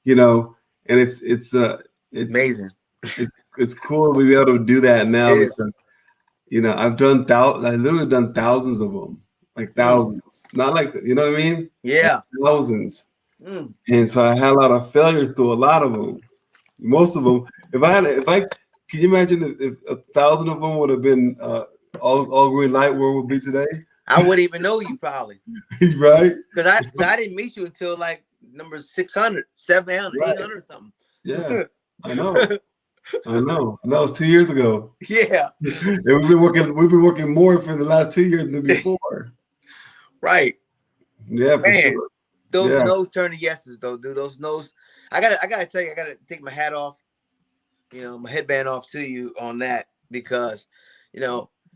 Speaker 2: And it's
Speaker 1: Amazing.
Speaker 2: It's cool to be able to do that now
Speaker 1: It is.
Speaker 2: because I've literally done thousands of them, like thousands, not like what I mean?
Speaker 1: Yeah.
Speaker 2: Like thousands. And so I had a lot of failures through a lot of them. Most of them, can you imagine if 1,000 of them would have been all green light, where would be today?
Speaker 1: I wouldn't even know you probably.
Speaker 2: Right?
Speaker 1: Because I didn't meet you until like number 600, 700,
Speaker 2: Right.
Speaker 1: 800 or something.
Speaker 2: Yeah, I know. And that was 2 years ago.
Speaker 1: Yeah.
Speaker 2: And we've been working more for the last 2 years than before.
Speaker 1: Right.
Speaker 2: Yeah, for
Speaker 1: Man,
Speaker 2: sure.
Speaker 1: those
Speaker 2: Yeah.
Speaker 1: no's turn to yeses though, dude. Those no's. I gotta tell you, I gotta take my hat off, my headband off to you on that because,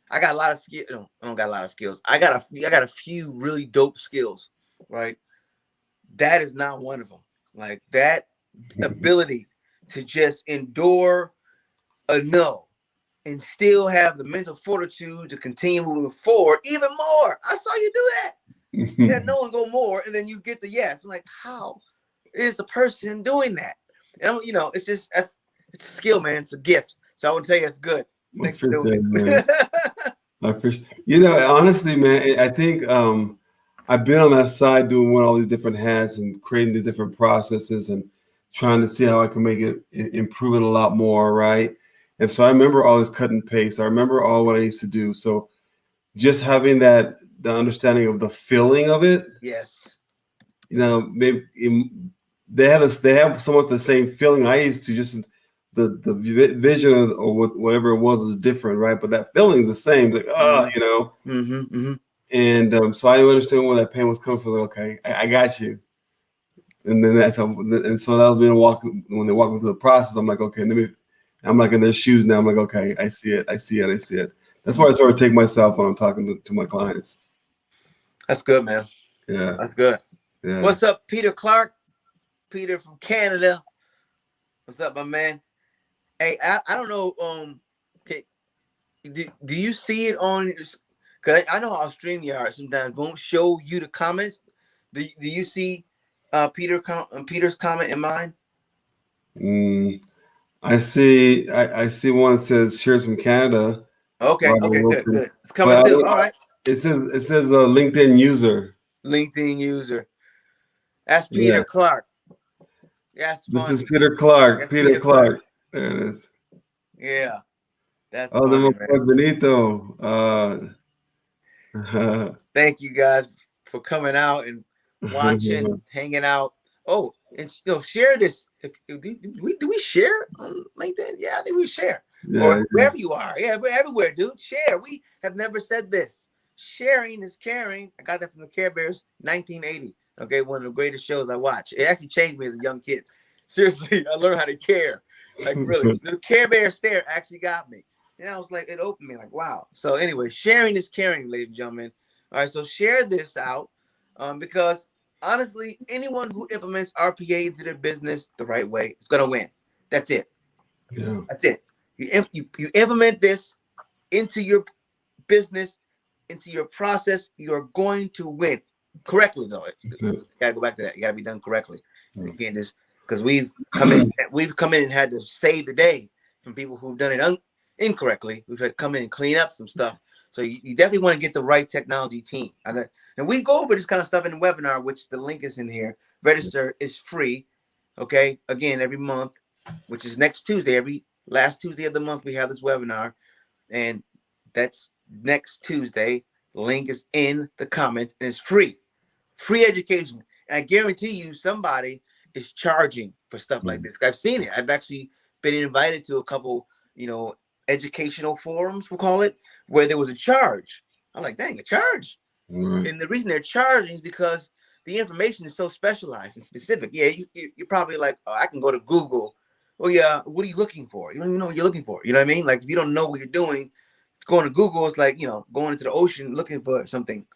Speaker 1: I got a lot of skills. No, I don't got a lot of skills. I got a few really dope skills, right? That is not one of them. Like that ability to just endure a no and still have the mental fortitude to continue moving forward even more. I saw you do that. You had no and go more, and then you get the yes. I'm like, how is a person doing that? And it's a skill, man. It's a gift. So I want to tell you, it's good. Thanks for doing it.
Speaker 2: I appreciate. Honestly, man, I think I've been on that side doing all these different hats and creating the different processes and trying to see how I can make it improve it a lot more, right? And so I remember all this cut and paste. I remember all what I used to do. So just having the understanding of the feeling of it.
Speaker 1: Yes.
Speaker 2: Maybe they have so much the same feeling I used to. Just the vision or whatever it was is different, right? But that feeling is the same. Like, And so I understand where that pain was coming from. Like, okay, I got you. And then so that was when they walk me through the process. I'm like, okay, I'm like in their shoes now. I'm like, okay, I see it. That's why I sort of take myself when I'm talking to my clients.
Speaker 1: That's good, man.
Speaker 2: Yeah.
Speaker 1: That's good.
Speaker 2: Yeah.
Speaker 1: What's up, Peter Clark? Peter from Canada. What's up, my man? Hey, I don't know. Do you see it on? Because I know how StreamYard sometimes won't show you the comments. Do you see Peter's comment in mine?
Speaker 2: I see. I see one that says shares from Canada.
Speaker 1: Okay. Good. It's coming through. All right.
Speaker 2: It says LinkedIn user.
Speaker 1: LinkedIn user. That's Peter Clark. That's funny.
Speaker 2: This is Peter Clark.
Speaker 1: That's
Speaker 2: Peter Clark. There it is.
Speaker 1: Yeah. That's
Speaker 2: funny,
Speaker 1: funny,
Speaker 2: Benito.
Speaker 1: Thank you guys for coming out and watching, hanging out. Oh, and share this. Do we share on LinkedIn? Yeah, I think we share. Or wherever you are. Yeah, we're everywhere, dude. Share. We have never said this. Sharing is caring. I got that from the Care Bears 1980. Okay, one of the greatest shows I watched. It actually changed me as a young kid. Seriously, I learned how to care. Like really, the Care Bear stare actually got me. And I was like, it opened me like, wow. So anyway, sharing is caring, ladies and gentlemen. All right, so share this out because honestly, anyone who implements RPA into their business the right way is going to win. That's it.
Speaker 2: Yeah.
Speaker 1: That's it. You implement this into your business, into your process, you're going to win. Correctly, though. You got to go back to that. You got to be done correctly. You can't just, because we've come in and had to save the day from people who've done it incorrectly. We've had to come in and clean up some stuff. So you definitely want to get the right technology team. And we go over this kind of stuff in the webinar, which the link is in here. Register is free. Okay. Again, every month, which is next Tuesday, every last Tuesday of the month, we have this webinar. And that's next Tuesday. The link is in the comments and it's free. Free education. And I guarantee you somebody is charging for stuff like this. I've seen it. I've actually been invited to a couple, educational forums, we'll call it, where there was a charge. I'm like, dang, a charge.
Speaker 2: Right.
Speaker 1: And the reason they're charging is because the information is so specialized and specific. Yeah, you're probably like, oh, I can go to Google. Oh, yeah, what are you looking for? You don't even know what you're looking for. You know what I mean? Like, if you don't know what you're doing, going to Google is like, going into the ocean looking for something.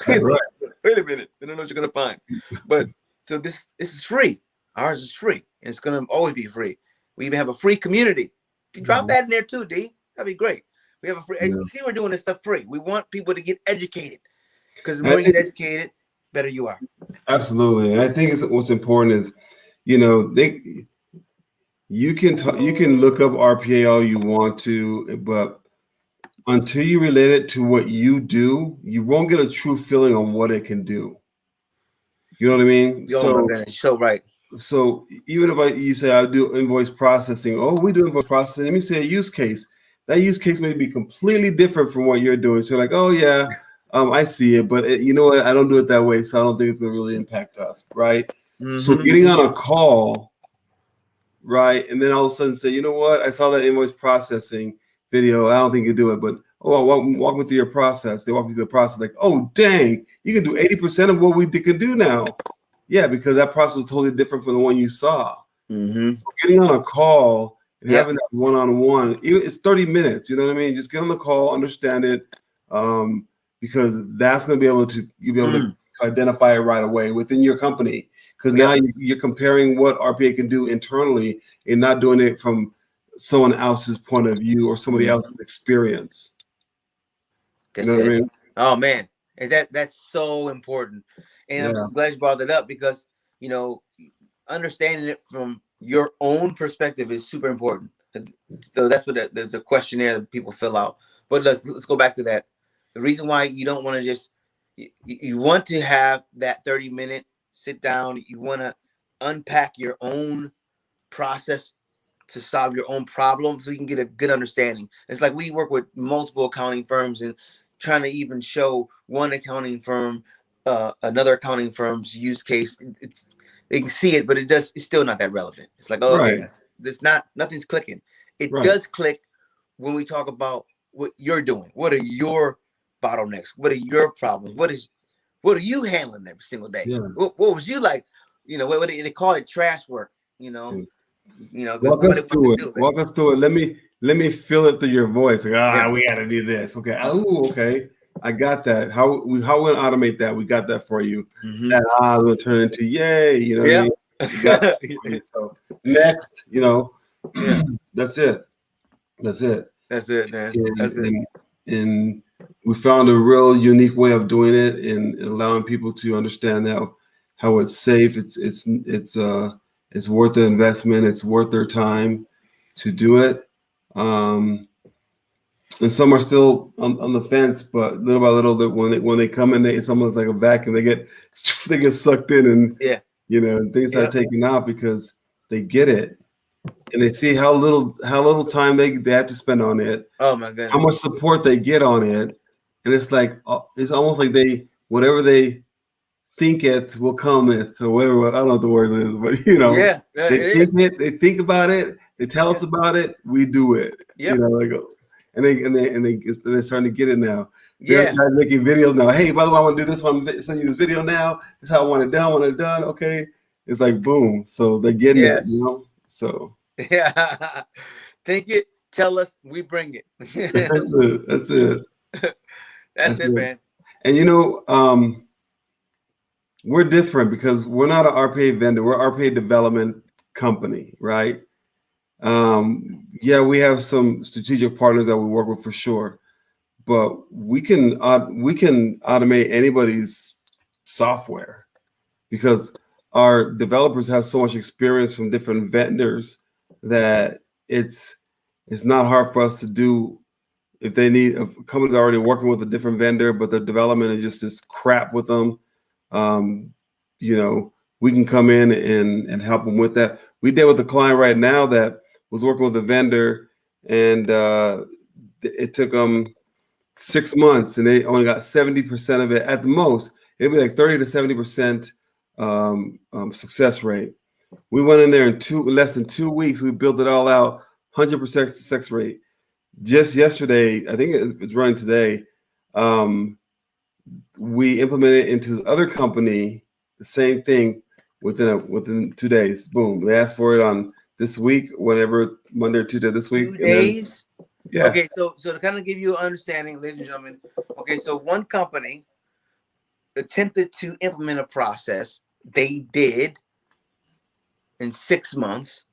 Speaker 2: Right.
Speaker 1: Wait a minute. I don't know what you're going to find. But so this is free. Ours is free. And it's going to always be free. We even have a free community. You drop that in there too, D. That'd be great. We have a free.
Speaker 2: Yeah.
Speaker 1: See, we're doing this stuff free. We want people to get educated, because the
Speaker 2: And
Speaker 1: more
Speaker 2: I
Speaker 1: you get
Speaker 2: think-
Speaker 1: educated, better you are.
Speaker 2: Absolutely, and I think what's important is, you can look up RPA all you want to, but until you relate it to what you do, you won't get a true feeling on what it can do. You know what I mean?
Speaker 1: Oh my goodness, so right.
Speaker 2: So even if you say I do invoice processing, we do invoice processing. Let me say a use case. That use case may be completely different from what you're doing. So like, oh yeah, I see it, but you know what? I don't do it that way, so I don't think it's going to really impact us, right? So getting on a call, right, and then all of a sudden say, you know what? I saw that invoice processing video. I don't think you do it, but walk me through your process. They walk me through the process. Like, oh dang, you can do 80% of what we can do now. Yeah, because that process was totally different from the one you saw. So getting on a call and having that one-on-one, it's 30 minutes. You know what I mean? Just get on the call, understand it, because that's going to be able to to identify it right away within your company. Because now you're comparing what RPA can do internally and not doing it from someone else's point of view or somebody else's experience.
Speaker 1: That's
Speaker 2: you know what I mean?
Speaker 1: Oh man, and that's so important. And I'm glad you brought that up, because understanding it from your own perspective is super important. So that's what there's a questionnaire that people fill out. But let's go back to that. The reason why you don't want to just you want to have that 30-minute sit down. You want to unpack your own process to solve your own problem, so you can get a good understanding. It's like we work with multiple accounting firms, and trying to even show one accounting firm another accounting firm's use case. They can see it, but it's still not that relevant. It's like, okay, nothing's clicking. It does click when we talk about what you're doing. What are your bottlenecks? What are your problems? What are you handling every single day?
Speaker 2: Yeah.
Speaker 1: What was you like? What they call it, trash work.
Speaker 2: Walk us through it. Walk us through it. Let me feel it through your voice. Like, we got to do this. Okay. Oh, okay. I got that. How we gonna automate that? We got that for you. That I'm gonna turn into yay. You know what I mean? We got that for you. So next, that's it. That's it.
Speaker 1: That's it, man.
Speaker 2: And we found a real unique way of doing it and allowing people to understand how it's safe. It's worth the investment. It's worth their time to do it. And some are still on the fence, but little by little, when they come in, it's almost like a vacuum. They get sucked in, and things start taking out because they get it, and they see how little time they have to spend on it.
Speaker 1: Oh my goodness!
Speaker 2: How much support they get on it, and it's like it's almost like whatever they thinketh will cometh, or whatever. I don't know what the word is, but they think about it, they tell us about it, we do it. And they're starting to get it now. They're making videos now. Hey, by the way, I want to do this one. Send you this video now. This is how I want it done. Want it done. Okay. It's like boom. So they're getting it. So
Speaker 1: think it. Tell us. We bring it.
Speaker 2: That's it.
Speaker 1: That's it, man.
Speaker 2: And we're different because we're not an RPA vendor. We're an RPA development company, right? We have some strategic partners that we work with for sure, but we can automate anybody's software because our developers have so much experience from different vendors that it's not hard for us to do. If a company's already working with a different vendor, but the development is just crap with them, we can come in and help them with that. We did with a client right now that was working with a vendor, and it took them 6 months, and they only got 70% of it at the most. It'd be like 30 to 70% success rate. We went in there in less than 2 weeks. We built it all out, 100% success rate. Just yesterday, I think it's running today. We implemented into the other company the same thing within 2 days. Boom! They asked for it on this week, whenever Monday or Tuesday this week.
Speaker 1: 2 days.
Speaker 2: Yeah.
Speaker 1: Okay, so to kind of give you an understanding, ladies and gentlemen. Okay, so one company attempted to implement a process. They did. in 6 months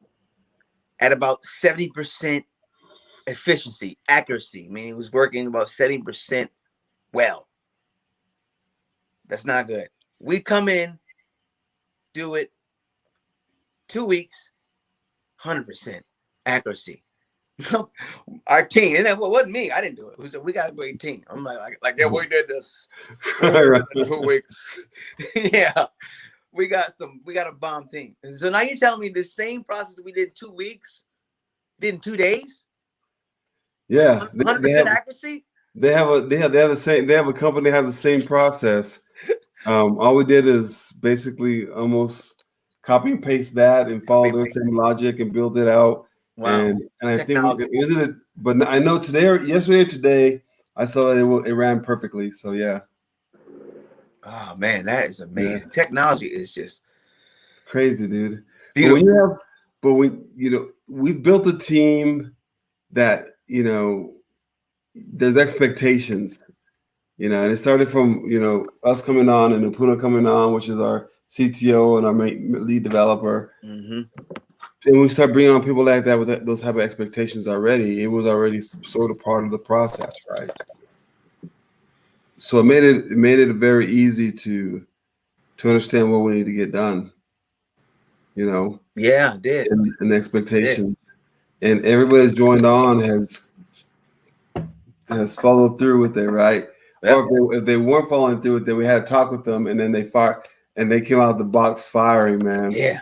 Speaker 1: at about 70% efficiency, accuracy, meaning it was working about 70% well. That's not good. We come in, do it 2 weeks, 100% accuracy. Our team, and that wasn't me. I didn't do it. We got a great team. I'm like yeah, we did this. We did it in 2 weeks. Yeah, we got a bomb team. And so now you're telling me the same process we did 2 weeks, did in 2 days?
Speaker 2: Yeah,
Speaker 1: 100% accuracy.
Speaker 2: They have the same. They have a company that has the same process. All we did is basically almost copy and paste that and follow the same logic and build it out.
Speaker 1: Wow.
Speaker 2: And I think but I know yesterday or today, I saw that it ran perfectly. So yeah.
Speaker 1: Oh man, that is amazing. Yeah. Technology is just
Speaker 2: crazy, dude.
Speaker 1: Beautiful.
Speaker 2: We've built a team that, there's expectations, and it started from, us coming on and Upuna coming on, which is our CTO and our lead developer.
Speaker 1: Mm-hmm.
Speaker 2: And we start bringing on people like that with those type of expectations already. It was already sort of part of the process, right? So it made it very easy to understand what we need to get done.
Speaker 1: Yeah, it did.
Speaker 2: And the expectation, and everybody's joined on has followed through with it, right? Yep. Or if they weren't following through with it, then we had to talk with them, and then they came out of the box firing, man.
Speaker 1: Yeah.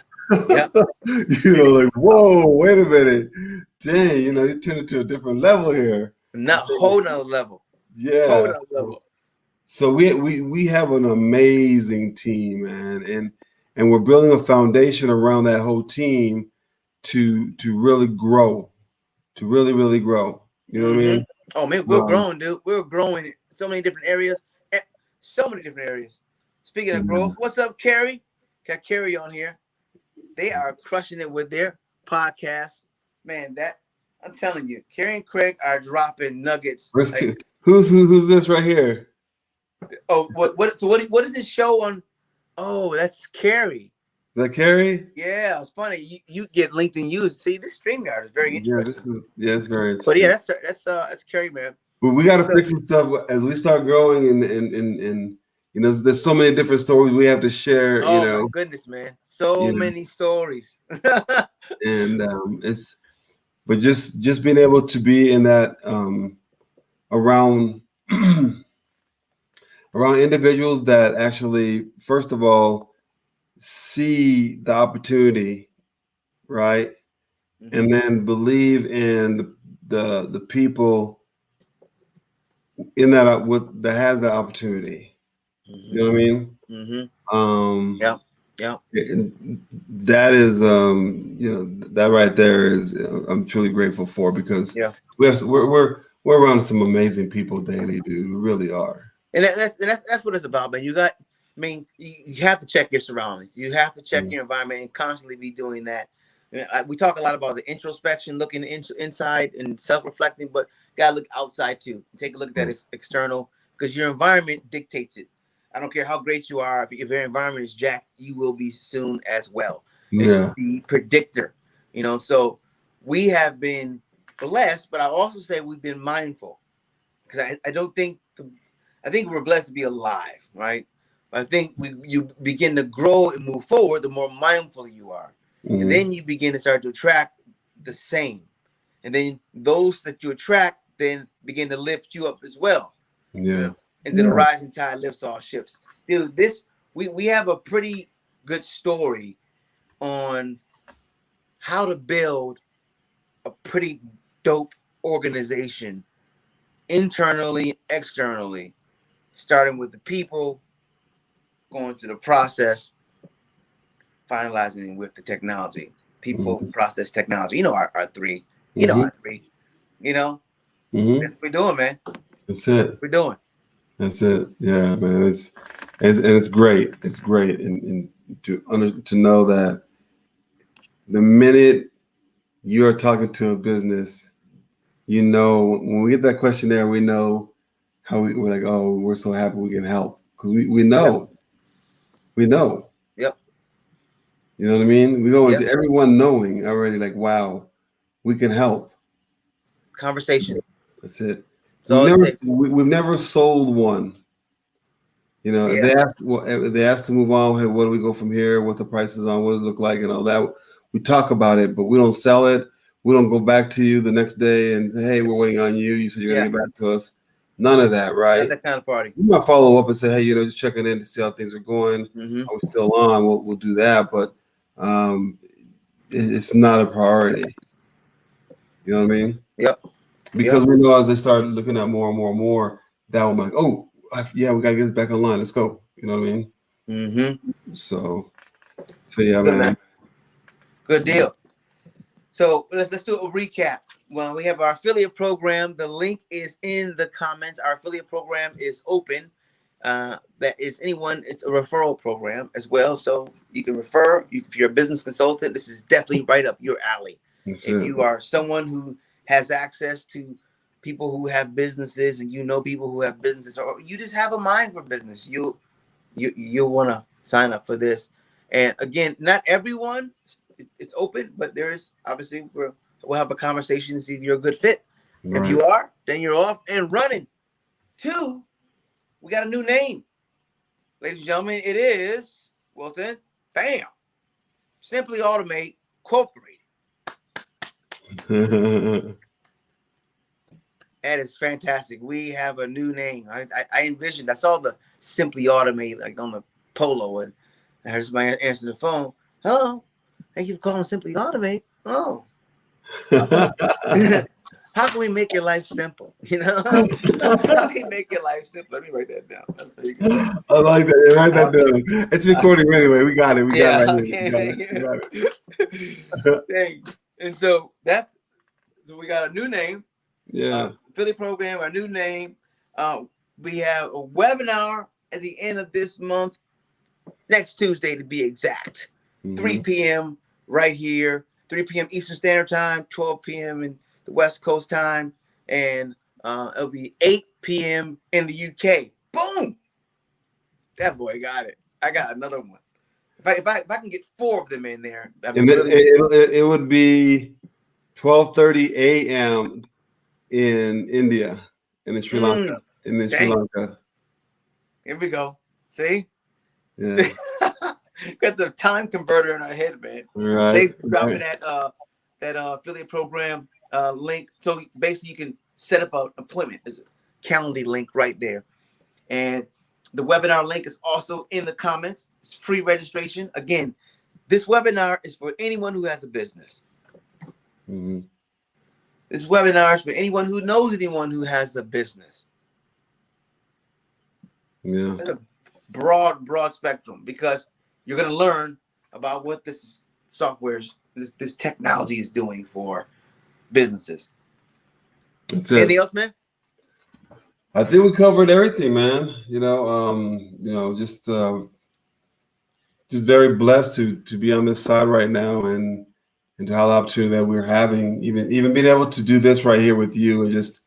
Speaker 1: Yeah.
Speaker 2: Like, whoa, wait a minute. Dang, you turned it to a different level here.
Speaker 1: Not whole nother level.
Speaker 2: Yeah.
Speaker 1: Whole nother level.
Speaker 2: So we have an amazing team, man, and we're building a foundation around that whole team to really grow, to really grow. You know what I mean?
Speaker 1: Oh man, we're growing, dude. We're growing in so many different areas. So many different areas. Speaking of growth, what's up, Carrie? Got Carrie on here. They are crushing it with their podcast. Man, I'm telling you, Carrie and Craig are dropping nuggets.
Speaker 2: Who's this right here?
Speaker 1: Oh, what is this show on? Oh, that's Carrie.
Speaker 2: Is that Carrie?
Speaker 1: Yeah, it's funny. You get LinkedIn used. See, this StreamYard is very interesting.
Speaker 2: It's very interesting.
Speaker 1: But yeah, that's Carrie, man.
Speaker 2: But we got to fix some stuff as we start growing, and there's so many different stories we have to share.
Speaker 1: Oh my goodness, man, so many stories.
Speaker 2: And but just being able to be in that around around individuals that actually, first of all, see the opportunity, right? Mm-hmm. And then believe in the people in that that has the opportunity. Mm-hmm. You know what I mean?
Speaker 1: Mm-hmm. Yeah.
Speaker 2: That is that right there is I'm truly grateful for, because we're around some amazing people daily, dude. We really are.
Speaker 1: And that's what it's about, man. You have to check your surroundings. You have to check your environment and constantly be doing that. We talk a lot about the introspection, looking inside and self-reflecting, but gotta look outside too. Take a look at that external, because your environment dictates it. I don't care how great you are. If your environment is jacked, you will be soon as well. It's the predictor, So we have been blessed, but I also say we've been mindful, because I think we're blessed to be alive, right? But I think you begin to grow and move forward the more mindful you are. Mm-hmm. And then you begin to start to attract the same. And then those that you attract then begin to lift you up as well.
Speaker 2: Yeah.
Speaker 1: And then a rising tide lifts all ships. Dude, we have a pretty good story on how to build a pretty dope organization internally, externally, starting with the people, going to the process, finalizing with the technology. People, process, technology. Our three. Our three. That's what we're doing, man.
Speaker 2: That's it.
Speaker 1: That's what we're doing.
Speaker 2: That's it. Yeah, man. It's great. It's great, and to know that the minute you're talking to a business, when we get that questionnaire, we know how we're like, oh, we're so happy we can help, because we know.
Speaker 1: Yep.
Speaker 2: We know. You know what I mean? We go
Speaker 1: Yep.
Speaker 2: into everyone knowing already, like, wow, we can help.
Speaker 1: Conversation.
Speaker 2: That's it.
Speaker 1: That's all it takes.
Speaker 2: We've never sold one. You know, if they ask to move on, hey, where do we go from here? What the price is on? What does it look like? And all that. We talk about it, but we don't sell it. We don't go back to you the next day and say, hey, we're waiting on you. You said you're going to get back to us. None of that, right?
Speaker 1: Not that kind of party.
Speaker 2: We might follow up and say, hey, you know, just checking in to see how things are going.
Speaker 1: Mm-hmm.
Speaker 2: Are we still on? We'll do that, but it's not a priority. You know what I mean?
Speaker 1: Yep.
Speaker 2: Because we know as they start looking at more and more and more, that I'm like, oh, yeah, we got to get this back online. Let's go. You know what I mean?
Speaker 1: Mm-hmm.
Speaker 2: So yeah, man.
Speaker 1: Good deal. So let's do a recap. Well, we have our affiliate program. The link is in the comments. Our affiliate program is open. That is anyone. It's a referral program as well. So you can refer. If you're a business consultant, this is definitely right up your alley. If you are someone who has access to people who have businesses, and you know people who have businesses, or you just have a mind for business, you'll want to sign up for this. And again, not everyone, it's open, but there's obviously we'll have a conversation to see if you're a good fit.
Speaker 2: Right.
Speaker 1: If you are, then you're off and running. 2, we got a new name, ladies and gentlemen. It is Wilton. Bam. Simply Automate Incorporated. That is fantastic. We have a new name. I envisioned. I saw the Simply Automate like on the polo, and I heard somebody answer the phone. Hello, thank you for calling Simply Automate. Oh, how can we make your life simple? You know, how can we make your life simple? Let me write that down. That's pretty good.
Speaker 2: I like that. Write that down. It's recording anyway. We got it. We got it.
Speaker 1: Dang. And so we got a new name.
Speaker 2: Yeah.
Speaker 1: Affiliate program, our new name. We have a webinar at the end of this month, next Tuesday to be exact. 3 p.m. right here, 3 p.m. Eastern Standard Time, 12 p.m. in the West Coast time, and it'll be 8 p.m. in the UK. Boom! That boy got it. I got another one. If I can get 4 of them in there,
Speaker 2: and it would be 12:30 a.m. in India and in Sri Lanka. Sri Lanka.
Speaker 1: Here we go. See?
Speaker 2: Yeah.
Speaker 1: Got the time converter in our head, man.
Speaker 2: Right.
Speaker 1: Thanks for dropping that affiliate program link. So basically you can set up an appointment. There's a Calendly link right there. And the webinar link is also in the comments. It's free registration. Again, this webinar is for anyone who has a business.
Speaker 2: Mm-hmm.
Speaker 1: This webinar is for anyone who knows anyone who has a business.
Speaker 2: Yeah.
Speaker 1: It's a broad spectrum, because you're going to learn about what this software, this technology is doing for businesses.
Speaker 2: That's it.
Speaker 1: Anything else, man?
Speaker 2: I think we covered everything, man. Just very blessed to be on this side right now, and to have the opportunity that we're having, even being able to do this right here with you, and just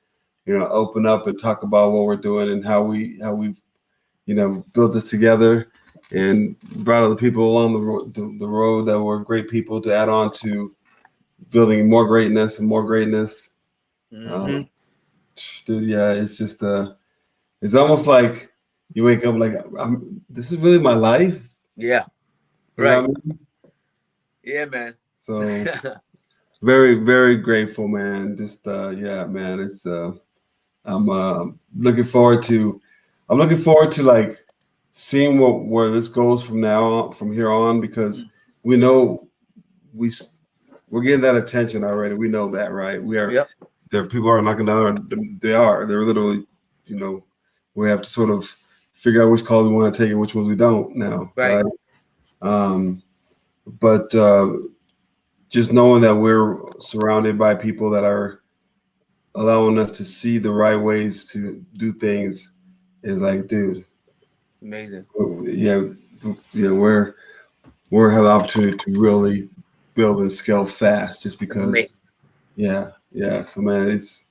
Speaker 2: open up and talk about what we're doing and how we've built this together and brought other people along the road that were great people to add on to building more greatness and more greatness.
Speaker 1: Mm-hmm.
Speaker 2: Dude, yeah, it's just it's almost like you wake up like, this is really my life.
Speaker 1: Yeah.
Speaker 2: You
Speaker 1: right.
Speaker 2: know what I mean?
Speaker 1: Yeah, man.
Speaker 2: So very, very grateful, man. Just yeah, man. It's I'm looking forward to like seeing where this goes from here on, because we know we're getting that attention already. We know that, right? We are.
Speaker 1: Yep.
Speaker 2: There people are knocking down. They're literally, we have to sort of figure out which calls we want to take and which ones we don't now, right? But just knowing that we're surrounded by people that are allowing us to see the right ways to do things is like, dude,
Speaker 1: amazing.
Speaker 2: Yeah, we're have the opportunity to really build and scale fast, just because. Amazing. Yeah. So man, it's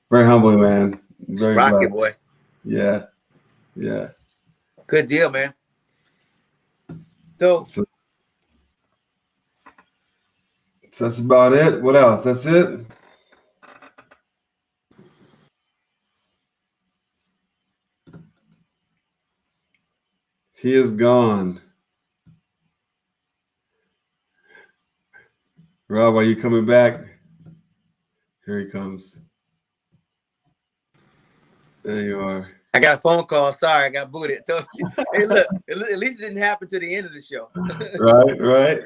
Speaker 2: very humbling, man. Very
Speaker 1: rocket boy.
Speaker 2: Yeah.
Speaker 1: Good deal, man. So
Speaker 2: So that's about it. What else? That's it. He is gone. Rob, are you coming back? Here he comes. There you are.
Speaker 1: I got a phone call. Sorry, I got booted. Told you. Hey, look, at least it didn't happen to the end of the show.
Speaker 2: Right.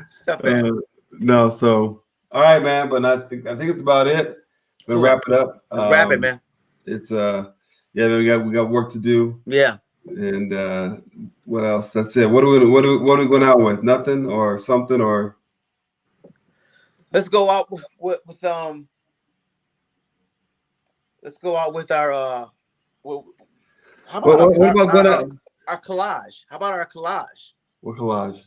Speaker 1: Stuff, man.
Speaker 2: No, so all right, man. But I think it's about it. We'll
Speaker 1: Cool.
Speaker 2: wrap it up.
Speaker 1: Let's wrap it, man.
Speaker 2: It's yeah, man, we got work to do.
Speaker 1: Yeah.
Speaker 2: And what else? That's it. What are we going out with? Nothing or something or?
Speaker 1: Let's go out with let's go out with our how about our collage? How about our collage?
Speaker 2: What collage?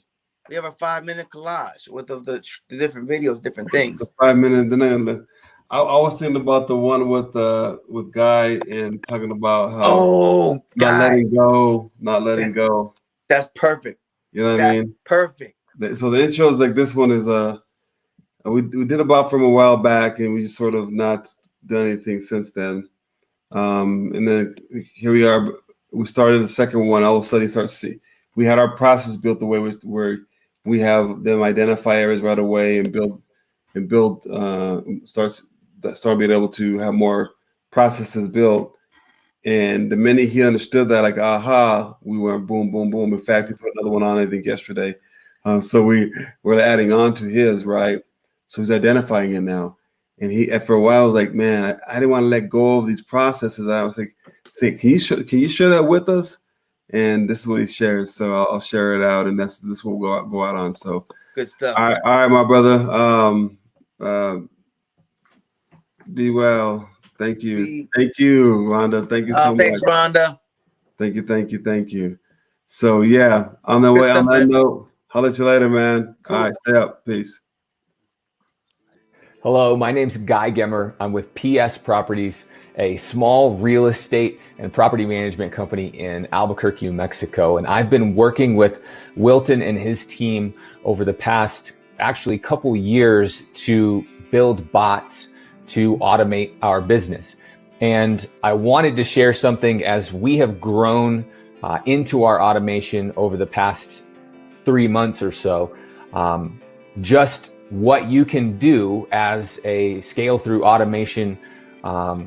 Speaker 1: We have a 5-minute collage with the different videos, different things.
Speaker 2: It's a 5-minute. Then I was thinking about the one with Guy and talking about how not letting go.
Speaker 1: That's perfect.
Speaker 2: You know what I mean?
Speaker 1: Perfect.
Speaker 2: So the intros like this one is we did about from a while back, and we just sort of not done anything since then. And then here we are. We started the second one. All of a sudden, we had our process built the way where we have them identify areas right away and start being able to have more processes built. And the minute he understood that, like, aha, we went boom, boom, boom. In fact, he put another one on, I think, yesterday. So we're adding on to his, right? So he's identifying it now. And for a while, I was like, man, I didn't want to let go of these processes. I was like, can you share that with us? And this is what he shares. So I'll share it out, and this will go out on. So
Speaker 1: good stuff.
Speaker 2: All right, my brother. Be well. Thank you. Thank you, Rhonda. Thank you so much.
Speaker 1: Thanks, Rhonda.
Speaker 2: Thank you. So yeah, on that note, holler at you later, man. Cool. All right, stay up. Peace.
Speaker 5: Hello, my name's Guy Gemmer. I'm with PS Properties, a small real estate and property management company in Albuquerque, New Mexico. And I've been working with Wilton and his team over the past actually couple years to build bots to automate our business. And I wanted to share something as we have grown into our automation over the past 3 months or so. Just what you can do as a scale through automation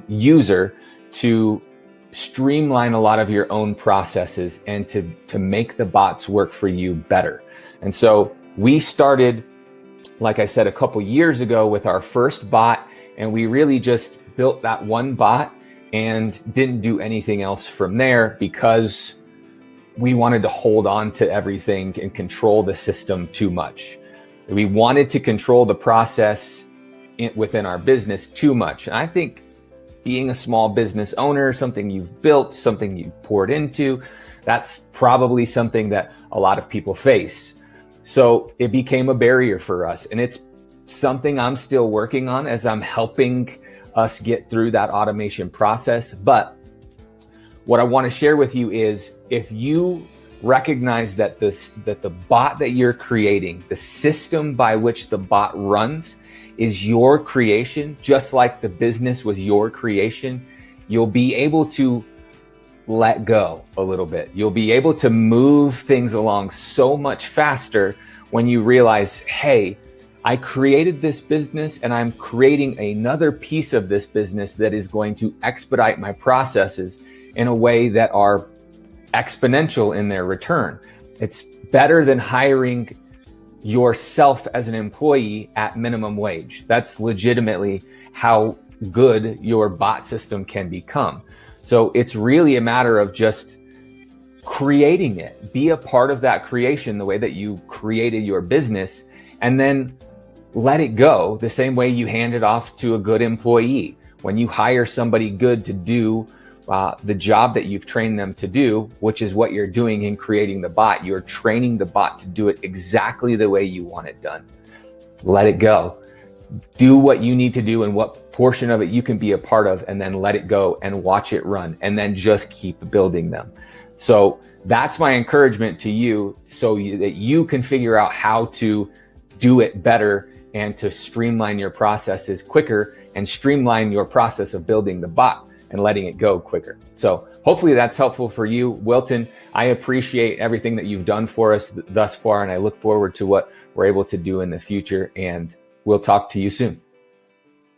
Speaker 5: user to streamline a lot of your own processes and to make the bots work for you better. And so we started, like I said, a couple years ago with our first bot, and we really just built that one bot and didn't do anything else from there because we wanted to hold on to everything and control the system too much. We wanted to control the process within our business too much. And I think being a small business owner, something you've built, something you've poured into, that's probably something that a lot of people face. So it became a barrier for us. And it's something I'm still working on as I'm helping us get through that automation process. But what I want to share with you is if you recognize that the bot that you're creating, the system by which the bot runs is your creation, just like the business was your creation, you'll be able to let go a little bit. You'll be able to move things along so much faster when you realize, hey, I created this business and I'm creating another piece of this business that is going to expedite my processes in a way that are exponential in their return. It's better than hiring yourself as an employee at minimum wage. That's legitimately how good your bot system can become. So it's really a matter of just creating it. Be a part of that creation the way that you created your business, and then let it go the same way you hand it off to a good employee. When you hire somebody good to do the job that you've trained them to do, which is what you're doing in creating the bot, you're training the bot to do it exactly the way you want it done. Let it go. Do what you need to do and what portion of it you can be a part of, and then let it go and watch it run, and then just keep building them. So that's my encouragement to you, so that you can figure out how to do it better and to streamline your processes quicker and streamline your process of building the bot and letting it go quicker. So hopefully that's helpful for you. Wilton, I appreciate everything that you've done for us thus far, and I look forward to what we're able to do in the future, and we'll talk to you soon.